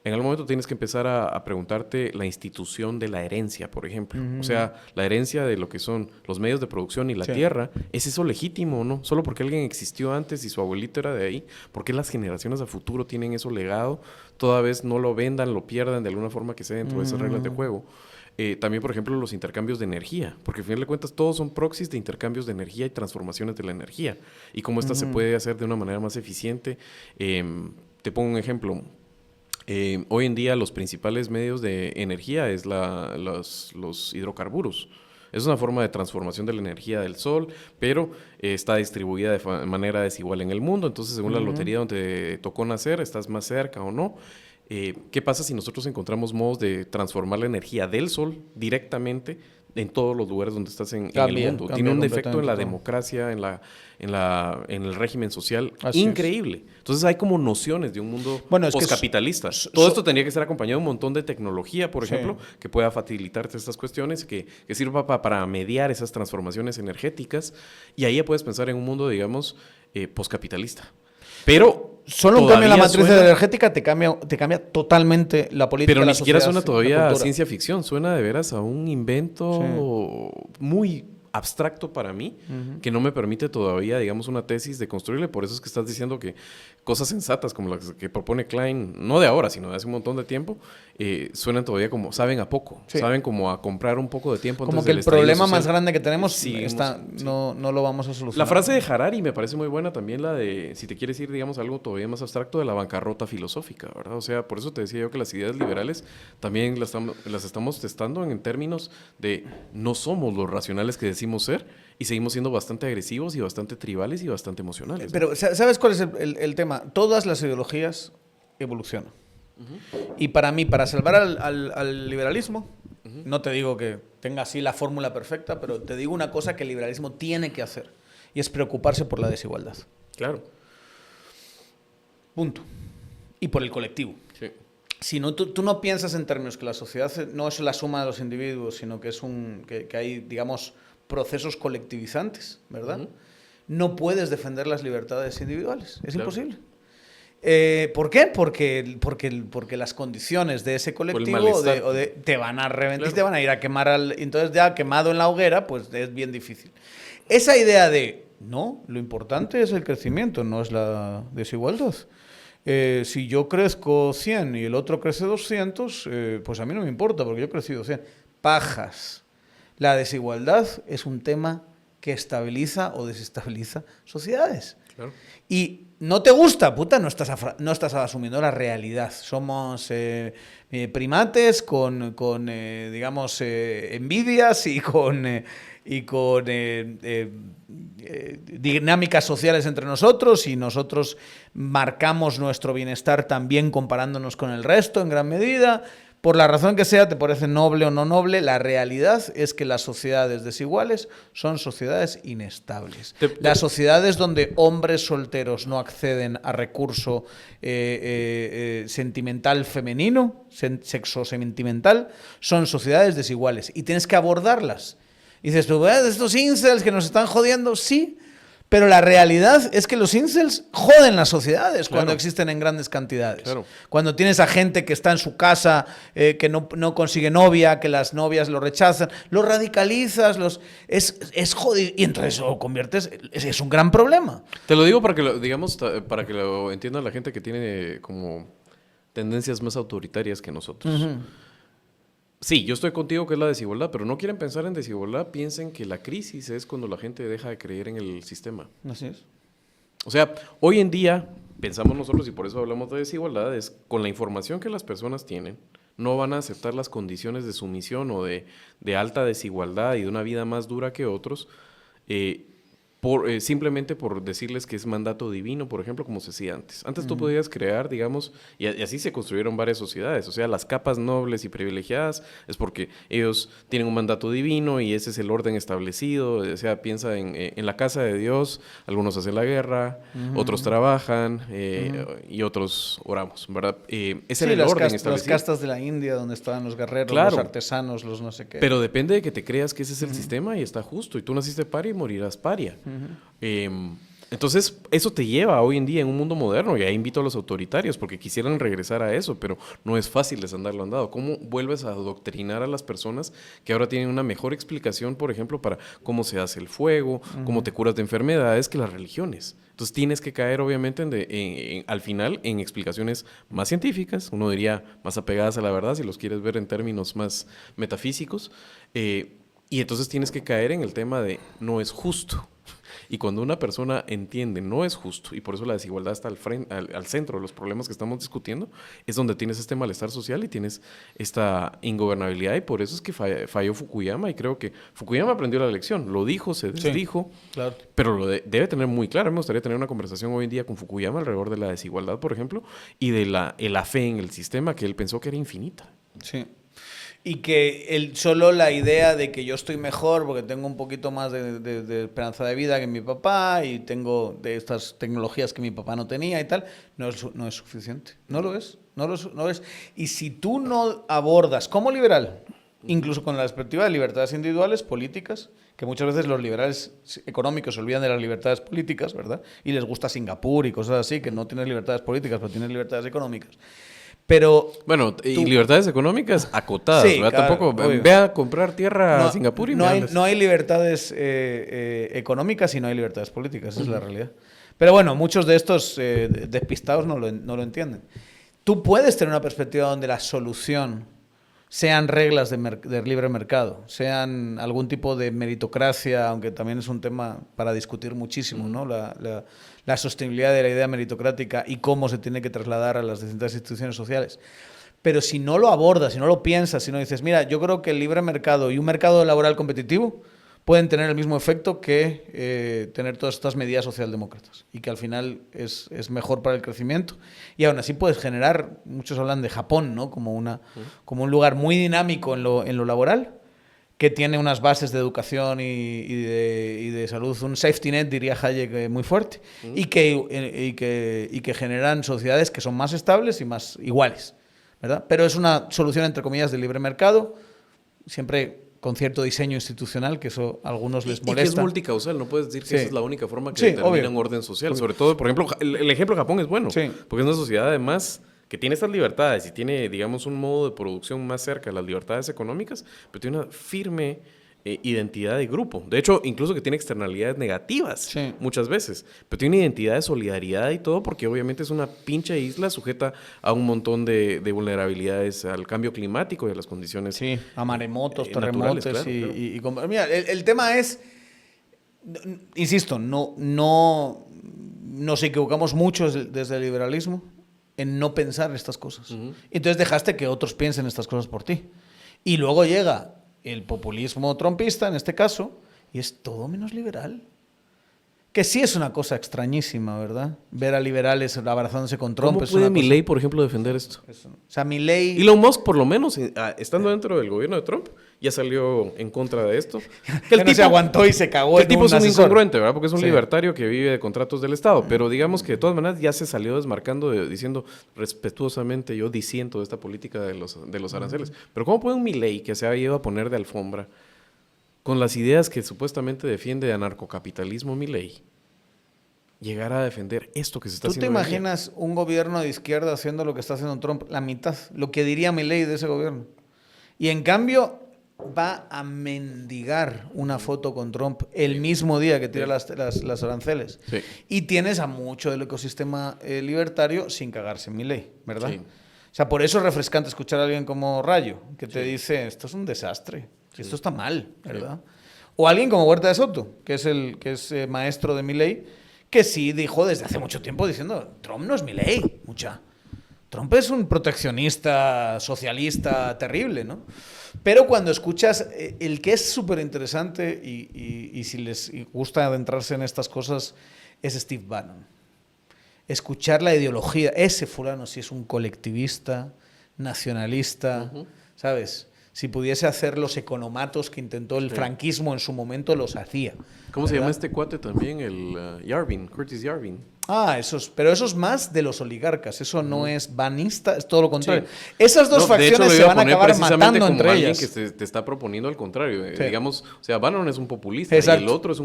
en algún momento tienes que empezar a preguntarte la institución de la herencia, por ejemplo. O sea, la herencia de lo que son los medios de producción y la tierra, ¿es eso legítimo o no? Solo porque alguien existió antes y su abuelito era de ahí, ¿por qué las generaciones a futuro tienen eso legado? Toda vez no lo vendan, lo pierdan de alguna forma que sea dentro de esas reglas de juego. También, por ejemplo, los intercambios de energía, porque al final de cuentas todos son proxies de intercambios de energía y transformaciones de la energía, y cómo esta se puede hacer de una manera más eficiente. Te pongo un ejemplo. Hoy en día los principales medios de energía es los hidrocarburos. Es una forma de transformación de la energía del sol, pero está distribuida de manera desigual en el mundo. Entonces, según la lotería donde te tocó nacer, estás más cerca o no. ¿Qué pasa si nosotros encontramos modos de transformar la energía del sol directamente en todos los lugares donde estás en el mundo? Tiene un efecto en la democracia, en el régimen social increíble. Entonces hay como nociones de un mundo postcapitalista. Todo esto tendría que ser acompañado de un montón de tecnología, por ejemplo, que pueda facilitarte estas cuestiones, que sirva para mediar esas transformaciones energéticas, y ahí ya puedes pensar en un mundo, digamos, postcapitalista. Pero solo un cambio en la matriz energética te cambia totalmente la política. Pero ni siquiera suena todavía a ciencia ficción, suena de veras a un invento muy abstracto para mí, que no me permite todavía, digamos, una tesis de construirle. Por eso es que estás diciendo que cosas sensatas como las que propone Klein, no de ahora, sino de hace un montón de tiempo, suenan todavía como, saben a poco, saben como a comprar un poco de tiempo. Como que el problema más grande que tenemos no lo vamos a solucionar. La frase de Harari me parece muy buena también, la de, si te quieres ir, digamos, a algo todavía más abstracto, de la bancarrota filosófica, ¿verdad? O sea, por eso te decía yo que las ideas liberales también las estamos testando en términos de no somos los racionales que decimos ser, y seguimos siendo bastante agresivos y bastante tribales y bastante emocionales, ¿no? Pero ¿sabes cuál es el tema? Todas las ideologías evolucionan. Y para mí, para salvar al liberalismo, no te digo que tenga así la fórmula perfecta, pero te digo una cosa que el liberalismo tiene que hacer, y es preocuparse por la desigualdad. Claro. Punto. Y por el colectivo. Sí. Si no, tú no piensas en términos que la sociedad no es la suma de los individuos, sino que es que hay, digamos, procesos colectivizantes, ¿verdad? No puedes defender las libertades individuales. Es imposible. ¿Por qué? Porque las condiciones de ese colectivo te van a reventar, te van a ir a quemar. Entonces, ya quemado en la hoguera, pues es bien difícil. Esa idea de, no, lo importante es el crecimiento, no es la desigualdad. Si yo crezco 100 y el otro crece 200, pues a mí no me importa, porque yo he crecido 100. Pajas. La desigualdad es un tema que estabiliza o desestabiliza sociedades. Claro. Y no te gusta, puta, no estás asumiendo la realidad. Somos primates con digamos, envidias y con dinámicas sociales entre nosotros, y nosotros marcamos nuestro bienestar también comparándonos con el resto en gran medida. Por la razón que sea, te parece noble o no noble, la realidad es que las sociedades desiguales son sociedades inestables. Las sociedades donde hombres solteros no acceden a recurso sentimental femenino, sexo sentimental, son sociedades desiguales y tienes que abordarlas. Y dices tú, estos incels que nos están jodiendo, sí, Pero la realidad es que los incels joden las sociedades cuando Claro. existen en grandes cantidades. Claro. Cuando tienes a gente que está en su casa, que no consigue novia, que las novias lo rechazan, los radicalizas, es jodido. Y entonces lo conviertes, es un gran problema. Te lo digo para que lo, digamos, para que lo entienda la gente que tiene como tendencias más autoritarias que nosotros. Sí, yo estoy contigo que es la desigualdad, pero no quieren pensar en desigualdad, piensen que la crisis es cuando la gente deja de creer en el sistema. Así es. O sea, hoy en día, pensamos nosotros, y por eso hablamos de desigualdad, es con la información que las personas tienen, no van a aceptar las condiciones de sumisión o de alta desigualdad y de una vida más dura que otros, simplemente por decirles que es mandato divino, por ejemplo, como se hacía antes. Antes tú podías crear, digamos, y así se construyeron varias sociedades. O sea, las capas nobles y privilegiadas es porque ellos tienen un mandato divino y ese es el orden establecido. O sea, piensa en la casa de Dios, algunos hacen la guerra, otros trabajan y otros oramos, ¿verdad? Ese era el orden establecido. Las castas de la India, donde estaban los guerreros, Claro. los artesanos, los no sé qué. Pero depende de que te creas que ese es el sistema y está justo. Y tú naciste paria y morirás paria. Entonces, eso te lleva hoy en día en un mundo moderno, y ahí invito a los autoritarios porque quisieran regresar a eso, pero no es fácil desandarlo andado. ¿Cómo vuelves a adoctrinar a las personas que ahora tienen una mejor explicación, por ejemplo, para cómo se hace el fuego, cómo te curas de enfermedades, que las religiones? Entonces tienes que caer, obviamente, al final en explicaciones más científicas, uno diría más apegadas a la verdad, si los quieres ver en términos más metafísicos, y entonces tienes que caer en el tema de no es justo. Y cuando una persona entiende no es justo, y por eso la desigualdad está al centro de los problemas que estamos discutiendo, es donde tienes este malestar social y tienes esta ingobernabilidad, y por eso es que falló Fukuyama, y creo que Fukuyama aprendió la lección, lo dijo, se desdijo, Sí, claro. pero debe tener muy claro. Me gustaría tener una conversación hoy en día con Fukuyama alrededor de la desigualdad, por ejemplo, y de la fe en el sistema que él pensó que era infinita. Sí. Y que solo la idea de que yo estoy mejor porque tengo un poquito más de esperanza de vida que mi papá y tengo de estas tecnologías que mi papá no tenía y tal, no es suficiente. No lo es. No lo es. Y si tú no abordas como liberal, incluso con la perspectiva de libertades individuales, políticas, que muchas veces los liberales económicos se olvidan de las libertades políticas, ¿verdad? Y les gusta Singapur y cosas así, que no tienes libertades políticas, pero tienes libertades económicas. Pero bueno, y libertades económicas acotadas, sí, ¿verdad? claro, Tampoco obvio. ve a comprar tierra a Singapur y no me hay libertades económicas y no hay libertades políticas, esa es la realidad. Pero bueno, muchos de estos despistados no lo entienden. Tú puedes tener una perspectiva donde la solución sean reglas de libre mercado, sean algún tipo de meritocracia, aunque también es un tema para discutir muchísimo, ¿no? La sostenibilidad de la idea meritocrática y cómo se tiene que trasladar a las distintas instituciones sociales. Pero si no lo abordas, si no lo piensas, si no dices, mira, yo creo que el libre mercado y un mercado laboral competitivo pueden tener el mismo efecto que tener todas estas medidas socialdemócratas y que al final es mejor para el crecimiento. Y aún así puedes generar, muchos hablan de Japón, ¿no? como un lugar muy dinámico en lo laboral, que tiene unas bases de educación y de salud, un safety net, diría Hayek, muy fuerte, y que generan sociedades que son más estables y más iguales, ¿verdad? Pero es una solución, entre comillas, de libre mercado, siempre con cierto diseño institucional, que eso a algunos les molesta. Y que es multicausal, no puedes decir que esa es la única forma que determina un orden social. Obvio. Sobre todo, por ejemplo, el ejemplo de Japón es bueno, Sí. porque es una sociedad además que tiene estas libertades y tiene, digamos, un modo de producción más cerca de las libertades económicas, pero tiene una firme identidad de grupo. De hecho, incluso que tiene externalidades negativas muchas veces, pero tiene una identidad de solidaridad y todo, porque obviamente es una pinche isla sujeta a un montón de vulnerabilidades al cambio climático y a las condiciones Sí, a maremotos, terremotos. Claro. Mira, el tema es, insisto, nos equivocamos mucho desde el liberalismo en no pensar estas cosas. Entonces dejaste que otros piensen estas cosas por ti. Y luego llega el populismo trumpista, en este caso, y es todo menos liberal. Que sí es una cosa extrañísima, ¿verdad? Ver a liberales abrazándose con Trump. ¿Cómo puede Milei, por ejemplo, defender esto? O sea, Milei... Elon Musk, por lo menos, estando dentro del gobierno de Trump, ya salió en contra de esto. Que el tipo se aguantó y se cagó. El tipo es un incongruente, ¿verdad? Porque es un Sí. libertario que vive de contratos del Estado. Pero digamos que de todas maneras ya se salió desmarcando, diciendo respetuosamente, yo disiento de esta política de los aranceles. Pero ¿cómo puede un Milei que se ha ido a poner de alfombra con las ideas que supuestamente defiende de anarcocapitalismo Milei? llegar a defender esto que se está ¿Tú te haciendo hoy en día. imaginas un gobierno de izquierda haciendo lo que está haciendo Trump? La mitad, lo que diría Milei de ese gobierno. Y en cambio va a mendigar una foto con Trump el mismo día que tira las aranceles. Sí. Y tienes a mucho del ecosistema libertario sin cagarse en Milei, ¿verdad? Sí. O sea, por eso es refrescante escuchar a alguien como Rayo, que te Sí. dice, esto es un desastre, esto está mal, ¿verdad? O alguien como Huerta de Soto, que es maestro de Milei, que sí dijo desde hace mucho tiempo diciendo, Trump no es Milei, mucha. Trump es un proteccionista socialista terrible, ¿no? Pero cuando escuchas, el que es súper interesante y si les gusta adentrarse en estas cosas, es Steve Bannon. Escuchar la ideología, ese fulano sí es un colectivista, nacionalista, ¿sabes? Si pudiese hacer los economatos que intentó el franquismo en su momento, los hacía. ¿Cómo se ¿verdad? llama este cuate también? El Curtis Yarvin. Ah, pero eso es más de los oligarcas, eso no es banista, es todo lo contrario. Esas dos No, de hecho, facciones lo se iba a van a poner acabar precisamente matando como entre alguien ellas. que te está proponiendo al contrario. Sí. Digamos, o sea, Bannon es un populista Exacto. y el otro es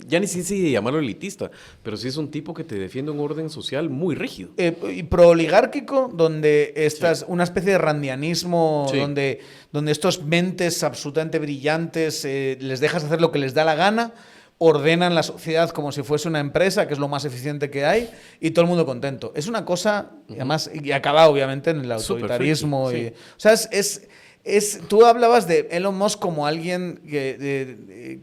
ya ni sé si llamarlo elitista, pero sí es un tipo que te defiende un orden social muy rígido. Y pro-oligárquico, donde una especie de randianismo, Sí. donde estos mentes absolutamente brillantes les dejas hacer lo que les da la gana, ordenan la sociedad como si fuese una empresa, que es lo más eficiente que hay, y todo el mundo contento. Es una cosa, además, y acaba obviamente en el autoritarismo. Súper freaky, O sea, tú hablabas de Elon Musk como alguien que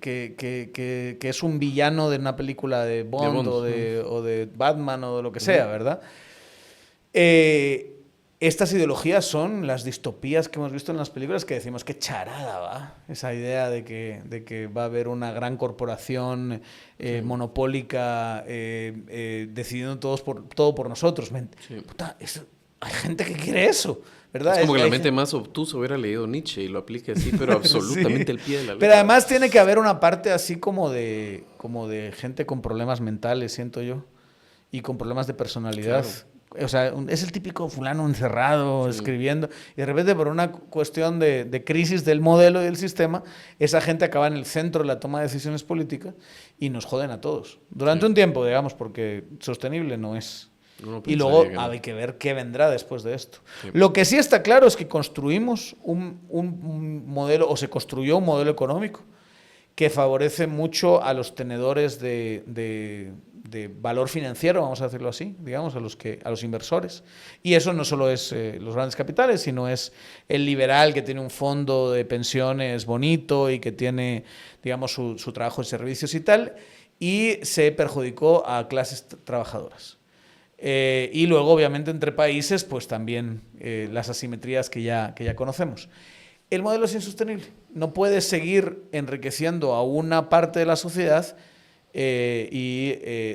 es un villano de una película de Bond, o de Batman o de lo que sea, ¿verdad? Estas ideologías son las distopías que hemos visto en las películas que decimos qué charada va. Esa idea de que va a haber una gran corporación monopólica decidiendo todo por nosotros. Puta, hay gente que quiere eso, ¿verdad? Es como que la mente más obtusa hubiera leído Nietzsche y lo aplique así, pero absolutamente Sí. el pie de la letra. Pero además tiene que haber una parte así como de gente con problemas mentales, siento yo, y con problemas de personalidad. Claro. O sea, es el típico fulano encerrado, escribiendo, y de repente por una cuestión de crisis del modelo y del sistema, esa gente acaba en el centro de la toma de decisiones políticas y nos joden a todos. Durante un tiempo, digamos, porque sostenible no es. Y luego hay que ver qué vendrá después de esto. Sí. Lo que sí está claro es que construimos un modelo, o se construyó un modelo económico que favorece mucho a los tenedores de valor financiero, vamos a decirlo así, digamos, a los inversores. Y eso no solo es los grandes capitales, sino es el liberal que tiene un fondo de pensiones bonito y que tiene, digamos, su trabajo en servicios y tal, y se perjudicó a clases trabajadoras. Y luego, obviamente, entre países, pues también las asimetrías que ya conocemos. El modelo es insostenible. No puedes seguir enriqueciendo a una parte de la sociedad y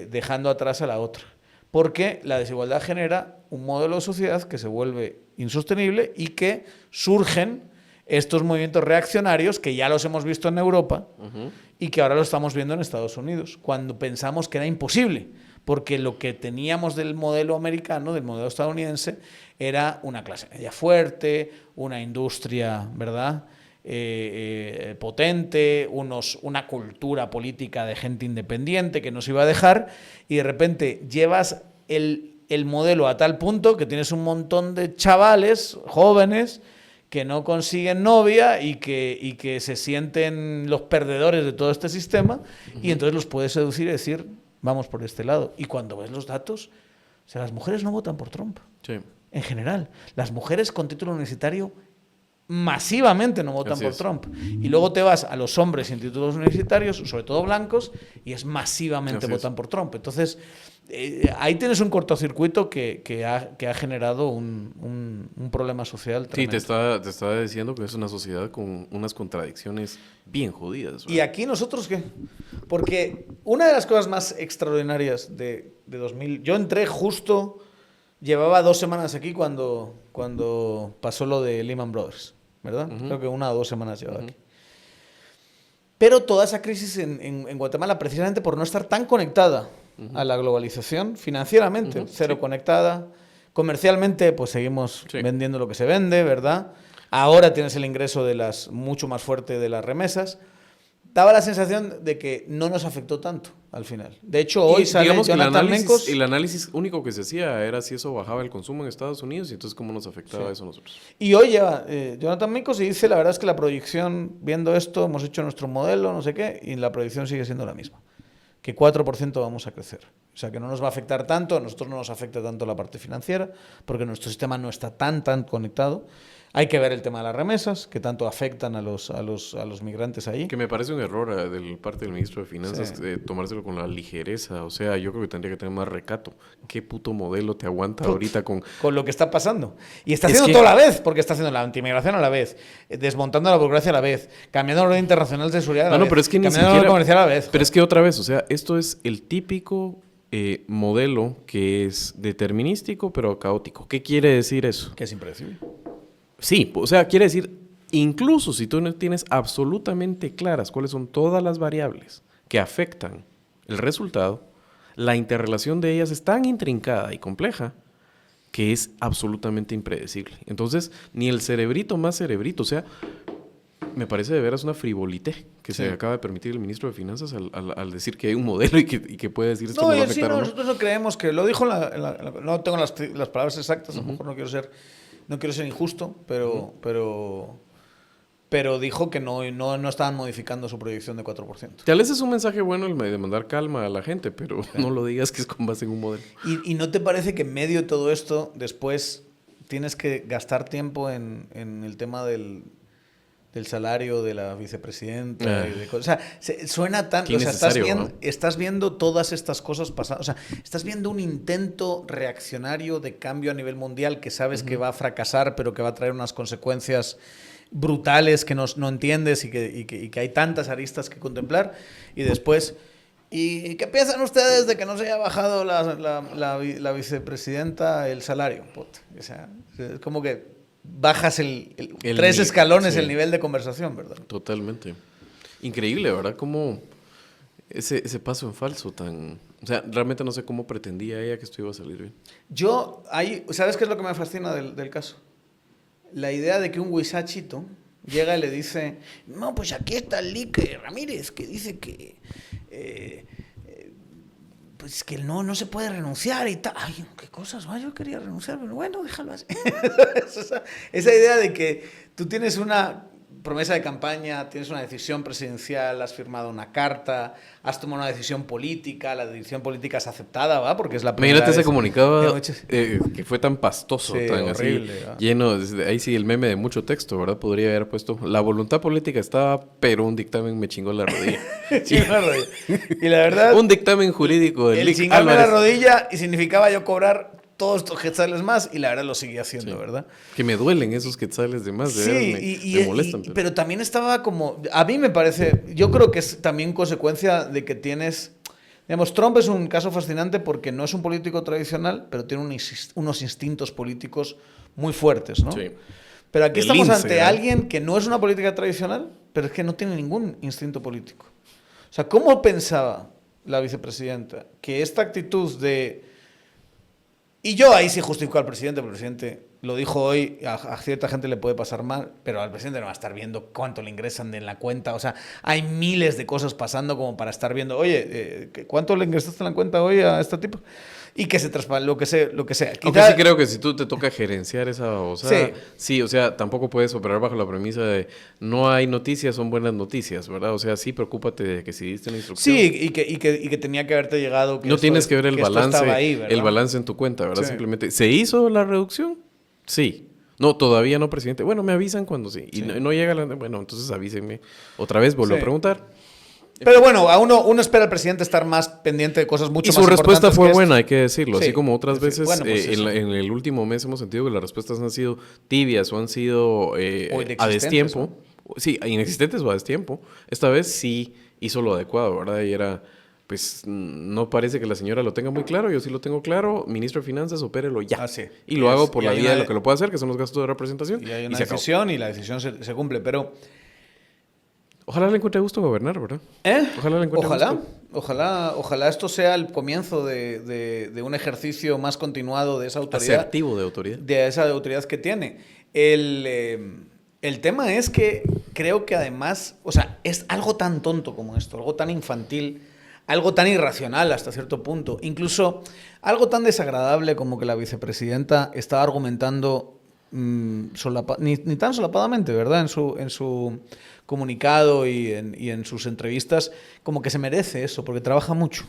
dejando atrás a la otra. Porque la desigualdad genera un modelo de sociedad que se vuelve insostenible y que surgen estos movimientos reaccionarios que ya los hemos visto en Europa y que ahora lo estamos viendo en Estados Unidos, cuando pensamos que era imposible. Porque lo que teníamos del modelo americano, del modelo estadounidense, era una clase media fuerte, una industria, ¿verdad?, potente, una cultura política de gente independiente que nos iba a dejar, y de repente llevas el modelo a tal punto que tienes un montón de chavales jóvenes que no consiguen novia y que se sienten los perdedores de todo este sistema, y entonces los puedes seducir y decir, vamos por este lado. Y cuando ves los datos, o sea, las mujeres no votan por Trump. Sí. En general. Las mujeres con título universitario masivamente no votan por Trump. Y luego te vas a los hombres sin títulos universitarios, sobre todo blancos, y es masivamente votan por Trump. Entonces, ahí tienes un cortocircuito que ha generado un problema social tremendo. Sí, te estaba diciendo que es una sociedad con unas contradicciones bien jodidas, ¿verdad? ¿Y aquí nosotros qué? Porque una de las cosas más extraordinarias de 2000... Yo entré justo... Llevaba 2 semanas aquí cuando pasó lo de Lehman Brothers, ¿verdad? Creo que 1 o 2 semanas llevaba aquí. Pero toda esa crisis en Guatemala, precisamente por no estar tan conectada a la globalización, financieramente, cero conectada, comercialmente, pues seguimos vendiendo lo que se vende, ¿verdad? Ahora tienes el ingreso mucho más fuerte de las remesas. daba la sensación de que no nos afectó tanto al final. De hecho, hoy sale digamos que Jonathan Mencos. el análisis único que se hacía era si eso bajaba el consumo en Estados Unidos y entonces cómo nos afectaba eso a nosotros. Y hoy lleva Jonathan Mencos y dice, la verdad es que la proyección, viendo esto, hemos hecho nuestro modelo, no sé qué, y la proyección sigue siendo la misma. Que 4% vamos a crecer. O sea, que no nos va a afectar tanto, a nosotros no nos afecta tanto la parte financiera, porque nuestro sistema no está tan conectado. Hay que ver el tema de las remesas, que tanto afectan a los migrantes ahí. Que me parece un error de parte del ministro de Finanzas tomárselo con la ligereza. O sea, yo creo que tendría que tener más recato. ¿Qué puto modelo te aguanta ahorita con lo que está pasando? Y está haciendo todo a la vez, porque está haciendo la antimigración a la vez, desmontando la burocracia a la vez, cambiando la orden internacional de seguridad a la vez, pero es que cambiando ni siquiera, la orden comercial a la vez. Pero es que otra vez, o sea, esto es el típico modelo que es determinístico pero caótico. ¿Qué quiere decir eso? Que es impredecible. Sí, o sea, quiere decir, incluso si tú no tienes absolutamente claras cuáles son todas las variables que afectan el resultado, la interrelación de ellas es tan intrincada y compleja que es absolutamente impredecible. Entonces, ni el cerebrito más cerebrito, o sea, me parece de veras una frivolité que se acaba de permitir el ministro de Finanzas al decir que hay un modelo y que puede decir esto nos va a afectar o no. Nosotros no creemos que, lo dijo no tengo las palabras exactas, a lo mejor no quiero ser injusto, pero dijo que no estaban modificando su proyección de 4%. Tal vez es un mensaje bueno el de mandar calma a la gente, pero no lo digas que es con base en un modelo. ¿Y no te parece que en medio de todo esto, después tienes que gastar tiempo en el tema del salario de la vicepresidenta? O sea, suena tan... O sea, estás viendo todas estas cosas pasando. O sea, estás viendo un intento reaccionario de cambio a nivel mundial que sabes que va a fracasar, pero que va a traer unas consecuencias brutales que no entiendes y que hay tantas aristas que contemplar. Y después... ¿Y qué piensan ustedes de que no se haya bajado la vicepresidenta el salario? Puta, o sea, es como que bajas tres escalones el nivel de conversación, ¿verdad? Totalmente. Increíble, ¿verdad? Como ese paso en falso tan... O sea, realmente no sé cómo pretendía ella que esto iba a salir bien. ¿Sabes qué es lo que me fascina del caso? La idea de que un huizachito llega y le dice, no, pues aquí está el Lique Ramírez, que dice que... pues que no se puede renunciar y tal. Ay, qué cosas, yo quería renunciar, pero bueno, déjalo así. Esa idea de que tú tienes una promesa de campaña, tienes una decisión presidencial, has firmado una carta, has tomado una decisión política, la decisión política es aceptada, ¿va? Porque es la primera Imagínate vez ese comunicado que fue tan pastoso, tan horrible, así, lleno, ahí sí el meme de mucho texto, ¿verdad? Podría haber puesto, la voluntad política estaba, pero un dictamen me chingó la rodilla. Y la verdad... un dictamen jurídico del el chingarme la rodilla y significaba yo cobrar todos estos quetzales más, y la verdad lo seguía haciendo, ¿verdad? Que me duelen esos quetzales de más, de sí, me molestan. Pero también estaba como... A mí me parece... Yo creo que es también consecuencia de que tienes... Digamos, Trump es un caso fascinante porque no es un político tradicional, pero tiene unos instintos políticos muy fuertes, ¿no? Sí. Pero aquí estamos ante alguien que no es una política tradicional, pero es que no tiene ningún instinto político. O sea, ¿cómo pensaba la vicepresidenta que esta actitud de... Y yo ahí sí justifico al presidente, porque el presidente lo dijo hoy, a cierta gente le puede pasar mal, pero al presidente no va a estar viendo cuánto le ingresan en la cuenta. O sea, hay miles de cosas pasando como para estar viendo, oye, ¿cuánto le ingresaste en la cuenta hoy a este tipo? Y que se traspase, lo que sea. Aunque sí creo que si tú te toca gerenciar esa babosa, sí, o sea, tampoco puedes operar bajo la premisa de no hay noticias, son buenas noticias, ¿verdad? O sea, sí, preocúpate de que si diste una instrucción. Sí, y que tenía que haberte llegado. Que no tienes que ver el balance, ahí, el balance en tu cuenta, ¿verdad? Sí. Simplemente, ¿se hizo la reducción? Sí. No, todavía no, presidente. Bueno, me avisan cuando sí. Y no llega la... Bueno, entonces avísenme. Otra vez vuelvo a preguntar. Pero bueno, a uno espera al presidente estar más pendiente de cosas mucho más importantes. Y su respuesta fue buena, hay que decirlo. Sí. Así como otras veces, bueno, pues en el último mes hemos sentido que las respuestas han sido tibias o han sido a destiempo. ¿No? Sí, inexistentes o a destiempo. Esta vez sí hizo lo adecuado, ¿verdad? Y era... Pues no parece que la señora lo tenga muy claro, yo sí lo tengo claro, ministro de Finanzas, opérelo ya. Y lo hago por la vía de lo que lo puede hacer, que son los gastos de representación. Y hay una decisión y la decisión se cumple, pero... Ojalá le encuentre gusto gobernar, ¿verdad? Ojalá le encuentre gusto. Ojalá esto sea el comienzo de un ejercicio más continuado de esa autoridad. Asertivo de autoridad. De esa autoridad que tiene. El tema es que creo que además, o sea, es algo tan tonto como esto, algo tan infantil, algo tan irracional hasta cierto punto, incluso algo tan desagradable como que la vicepresidenta estaba argumentando ni tan solapadamente, ¿verdad? En su comunicado y en sus entrevistas, como que se merece eso, porque trabaja mucho,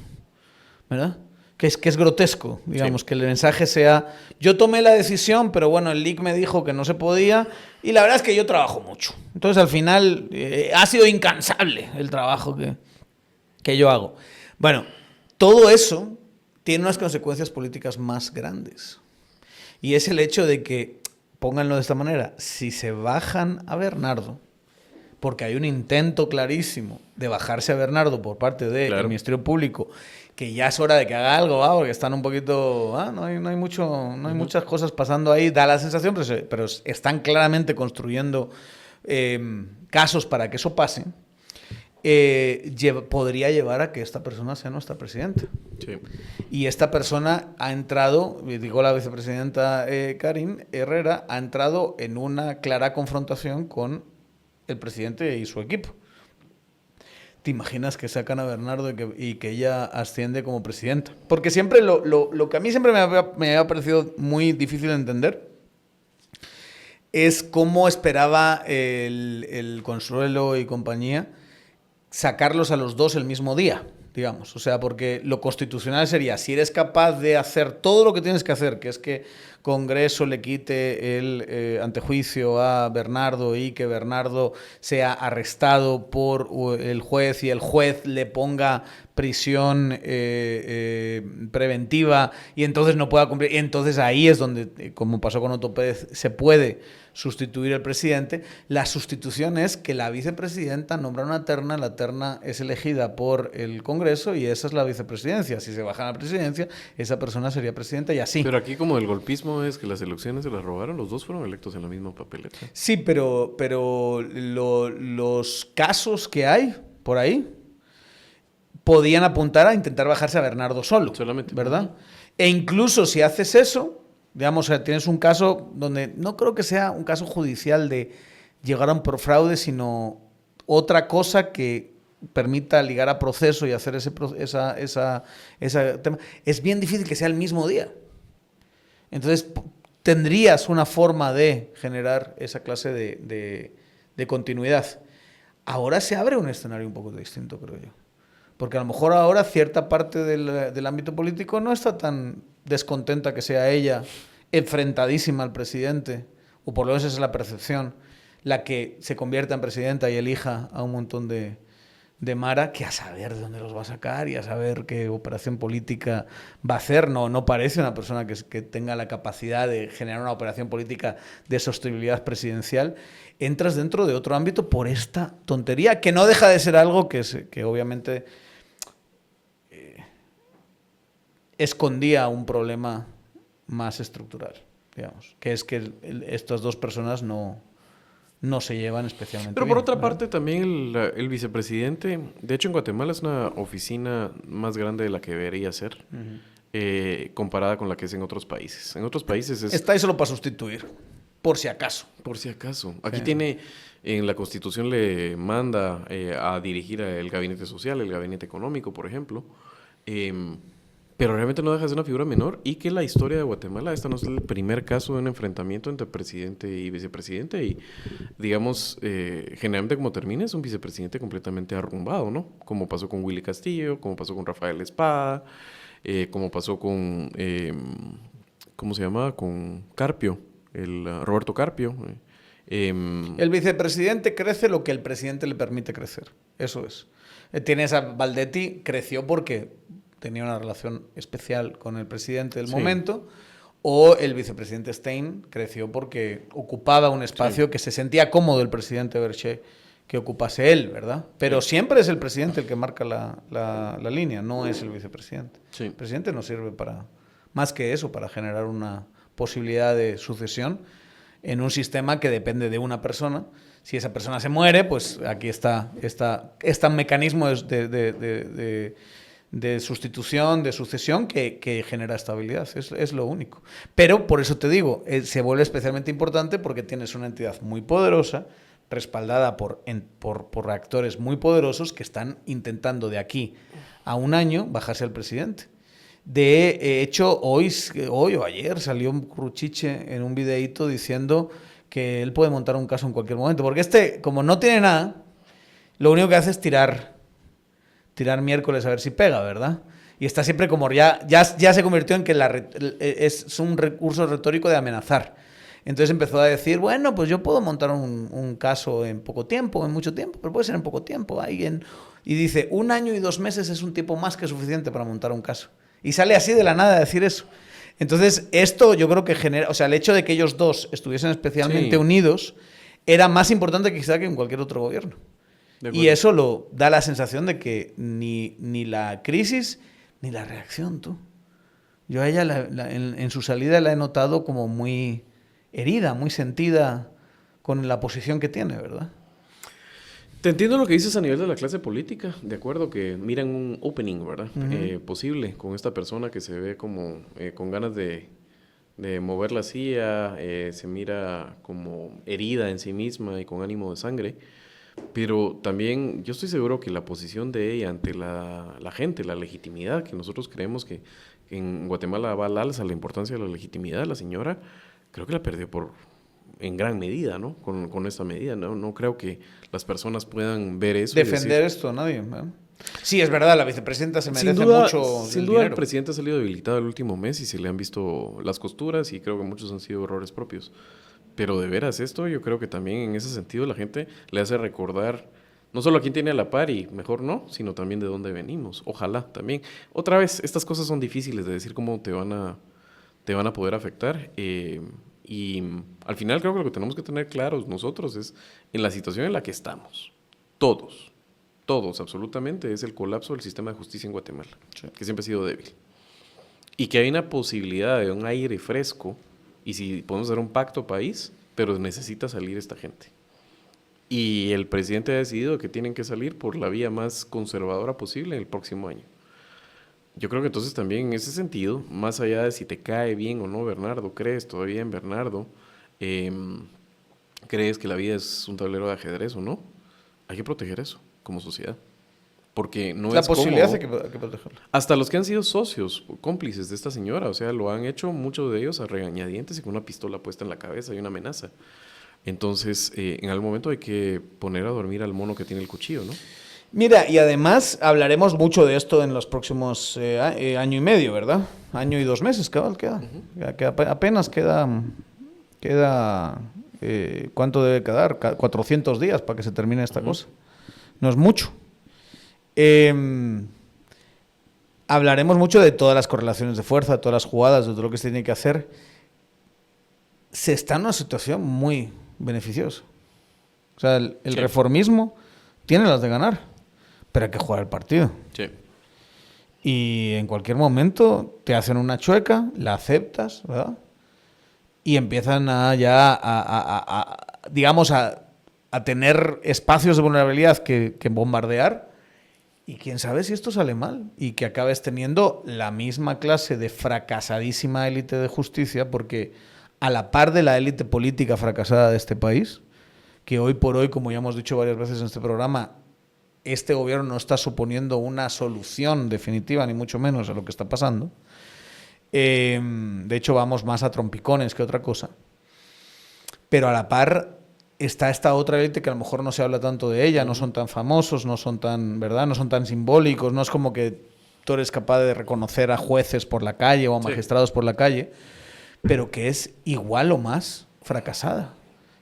¿verdad? Que es grotesco, digamos, sí. Que el mensaje sea, yo tomé la decisión, pero bueno, el leak me dijo que no se podía, y la verdad es que yo trabajo mucho. Entonces, al final, ha sido incansable el trabajo que yo hago. Bueno, todo eso tiene unas consecuencias políticas más grandes. Y es el hecho de que, pónganlo de esta manera, si se bajan a Bernardo, porque hay un intento clarísimo de bajarse a Bernardo por parte del Ministerio Público, que ya es hora de que haga algo, porque están un poquito, no hay muchas cosas pasando ahí, da la sensación, pero están claramente construyendo casos para que eso pase, podría llevar a que esta persona sea nuestra presidenta. Sí. Y esta persona ha entrado, digo la vicepresidenta Karin Herrera, ha entrado en una clara confrontación con el presidente y su equipo. ¿Te imaginas que sacan a Bernardo y que ella asciende como presidenta? Porque siempre lo que a mí siempre me había parecido muy difícil de entender es cómo esperaba el Consuelo y compañía sacarlos a los dos el mismo día, digamos. O sea, porque lo constitucional sería, si eres capaz de hacer todo lo que tienes que hacer, que es que Congreso le quite el antejuicio a Bernardo y que Bernardo sea arrestado por el juez y el juez le ponga prisión preventiva y entonces no pueda cumplir. Y entonces ahí es donde, como pasó con Otto Pérez, se puede sustituir al presidente. La sustitución es que la vicepresidenta nombra una terna, la terna es elegida por el Congreso y esa es la vicepresidencia. Si se baja a la presidencia, esa persona sería presidenta y así. Pero aquí como el golpismo es que las elecciones se las robaron, los dos fueron electos en la misma papeleta. Sí, pero los casos que hay por ahí podían apuntar a intentar bajarse a Bernardo solo. Solamente. ¿Verdad? E incluso si haces eso, digamos, tienes un caso donde no creo que sea un caso judicial de llegar a un fraude, sino otra cosa que permita ligar a proceso y hacer ese tema. Es bien difícil que sea el mismo día. Entonces, tendrías una forma de generar esa clase de continuidad. Ahora se abre un escenario un poco distinto, creo yo. Porque a lo mejor ahora cierta parte del ámbito político no está tan descontenta que sea ella enfrentadísima al presidente, o por lo menos esa es la percepción, la que se convierta en presidenta y elija a un montón de Mara, que a saber de dónde los va a sacar y a saber qué operación política va a hacer. No parece una persona que tenga la capacidad de generar una operación política de sostenibilidad presidencial. Entras dentro de otro ámbito por esta tontería, que no deja de ser algo que obviamente escondía un problema más estructural, digamos, que es que estas dos personas no se llevan especialmente bien. Pero por otra ¿verdad? parte también el vicepresidente, de hecho en Guatemala es una oficina más grande de la que debería ser, comparada con la que es en otros países. En otros países está ahí solo para sustituir, por si acaso. Por si acaso. Aquí tiene, en la Constitución le manda a dirigir el gabinete social, el gabinete económico, por ejemplo, pero realmente no deja de ser una figura menor y que la historia de Guatemala, esta no es el primer caso de un enfrentamiento entre presidente y vicepresidente y, digamos, generalmente como termina es un vicepresidente completamente arrumbado, ¿no? Como pasó con Willy Castillo, como pasó con Rafael Espada, como pasó con, ¿cómo se llama? Con Carpio, Roberto Carpio. El vicepresidente crece lo que el presidente le permite crecer, eso es. Tienes a Valdetti, creció porque tenía una relación especial con el presidente del momento, o el vicepresidente Stein creció porque ocupaba un espacio que se sentía cómodo el presidente Berché que ocupase él, ¿verdad? Pero siempre es el presidente el que marca la línea, no es el vicepresidente. Sí. El presidente no sirve para más que eso, para generar una posibilidad de sucesión en un sistema que depende de una persona. Si esa persona se muere, pues aquí está mecanismo de de sustitución, de sucesión, que genera estabilidad. Es lo único. Pero, por eso te digo, se vuelve especialmente importante porque tienes una entidad muy poderosa, respaldada por actores muy poderosos que están intentando de aquí a un año bajarse al presidente. De hecho, hoy o ayer salió un Cruchiche en un videíto diciendo que él puede montar un caso en cualquier momento. Porque como no tiene nada, lo único que hace es tirar miércoles a ver si pega, ¿verdad? Y está siempre como ya se convirtió en que es un recurso retórico de amenazar. Entonces empezó a decir, bueno, pues yo puedo montar un caso en poco tiempo, en mucho tiempo, pero puede ser en poco tiempo. Y dice, 1 año y 2 meses es un tiempo más que suficiente para montar un caso. Y sale así de la nada a decir eso. Entonces, esto yo creo que genera... O sea, el hecho de que ellos dos estuviesen especialmente unidos era más importante quizá que en cualquier otro gobierno. Y eso da la sensación de que ni la crisis ni la reacción, tú. Yo a ella en su salida la he notado como muy herida, muy sentida con la posición que tiene, ¿verdad? Te entiendo lo que dices a nivel de la clase política, de acuerdo, que miran un opening, ¿verdad? Posible con esta persona que se ve como con ganas de mover la silla, se mira como herida en sí misma y con ánimo de sangre. Pero también yo estoy seguro que la posición de ella ante la gente, la legitimidad, que nosotros creemos que en Guatemala va al alza la importancia de la legitimidad de la señora, creo que la perdió en gran medida, ¿no? Con esta medida, ¿no? No creo que las personas puedan ver eso. Defender esto, nadie, ¿no? Sí, es verdad, la vicepresidenta se merece mucho sin duda, el presidente ha salido debilitado el último mes y se le han visto las costuras y creo que muchos han sido errores propios. Pero de veras esto, yo creo que también en ese sentido la gente le hace recordar no solo a quién tiene a la par y mejor no, sino también de dónde venimos. Ojalá también. Otra vez, estas cosas son difíciles de decir cómo te van a poder afectar. Y al final creo que lo que tenemos que tener claros nosotros es en la situación en la que estamos. Todos absolutamente, es el colapso del sistema de justicia en Guatemala, que siempre ha sido débil. Y que hay una posibilidad de un aire fresco, y si podemos hacer un pacto país, pero necesita salir esta gente. Y el presidente ha decidido que tienen que salir por la vía más conservadora posible en el próximo año. Yo creo que entonces también en ese sentido, más allá de si te cae bien o no Bernardo, crees todavía en Bernardo, crees que la vida es un tablero de ajedrez o no, hay que proteger eso como sociedad. Porque no es la posibilidad cómodo. Hay que protegerla. Hasta los que han sido socios, cómplices de esta señora, o sea, lo han hecho muchos de ellos a regañadientes y con una pistola puesta en la cabeza y una amenaza. Entonces, en algún momento hay que poner a dormir al mono que tiene el cuchillo, ¿no? Mira, y además hablaremos mucho de esto en los próximos año y medio, ¿verdad? 1 año y 2 meses, cabal, queda. Apenas queda ¿cuánto debe quedar? 400 días para que se termine esta cosa. No es mucho. Hablaremos mucho de todas las correlaciones de fuerza, de todas las jugadas, de todo lo que se tiene que hacer. Se está en una situación muy beneficiosa. O sea, el reformismo tiene las de ganar, pero hay que jugar el partido. Sí. Y en cualquier momento te hacen una chueca, la aceptas, ¿verdad? Y empiezan a tener espacios de vulnerabilidad que bombardear. Y quién sabe si esto sale mal y que acabes teniendo la misma clase de fracasadísima élite de justicia, porque a la par de la élite política fracasada de este país, que hoy por hoy, como ya hemos dicho varias veces en este programa, este gobierno no está suponiendo una solución definitiva, ni mucho menos a lo que está pasando. De hecho, vamos más a trompicones que otra cosa. Pero a la par está esta otra élite que a lo mejor no se habla tanto de ella, no son tan famosos, no son tan, ¿verdad? No son tan simbólicos, no es como que tú eres capaz de reconocer a jueces por la calle o a magistrados por la calle, pero que es igual o más fracasada.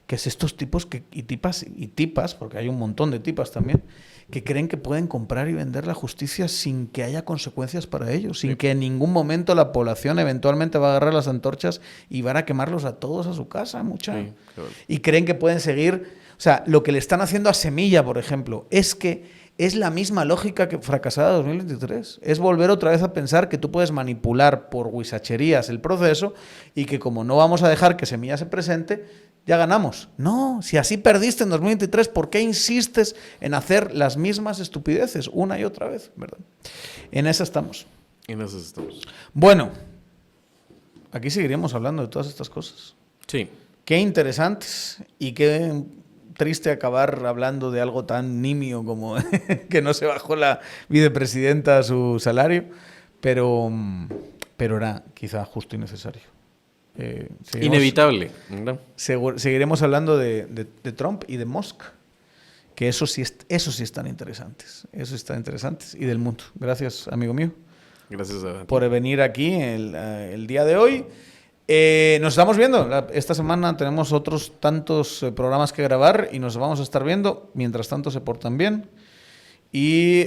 Que es estos tipos y tipas, porque hay un montón de tipas también, que creen que pueden comprar y vender la justicia sin que haya consecuencias para ellos, sin que en ningún momento la población eventualmente va a agarrar las antorchas y van a quemarlos a todos a su casa, mucha. Sí, claro. Y creen que pueden seguir... O sea, lo que le están haciendo a Semilla, por ejemplo, es que es la misma lógica que fracasada 2023. Es volver otra vez a pensar que tú puedes manipular por huizacherías el proceso y que como no vamos a dejar que Semilla se presente, ya ganamos. No, si así perdiste en 2023, ¿por qué insistes en hacer las mismas estupideces una y otra vez? ¿Verdad? En esa estamos. En eso estamos. Bueno, aquí seguiríamos hablando de todas estas cosas. Sí. Qué interesantes y qué triste acabar hablando de algo tan nimio como que no se bajó la vicepresidenta su salario, pero era quizá justo y necesario. Inevitable, ¿no? Seguiremos hablando de Trump y de Musk, que eso sí están interesantes. Eso están interesantes. Y del mundo. Gracias, amigo mío. Gracias a ti. Por venir aquí el día de hoy. Nos estamos viendo. Esta semana tenemos otros tantos programas que grabar y nos vamos a estar viendo. Mientras tanto, se portan bien. Y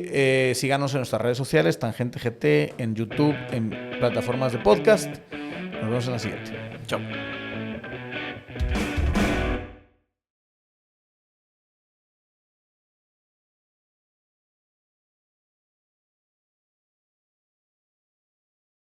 síganos en nuestras redes sociales, Tangente GT, en YouTube, en plataformas de podcast. Nos vemos en la siguiente. Chao.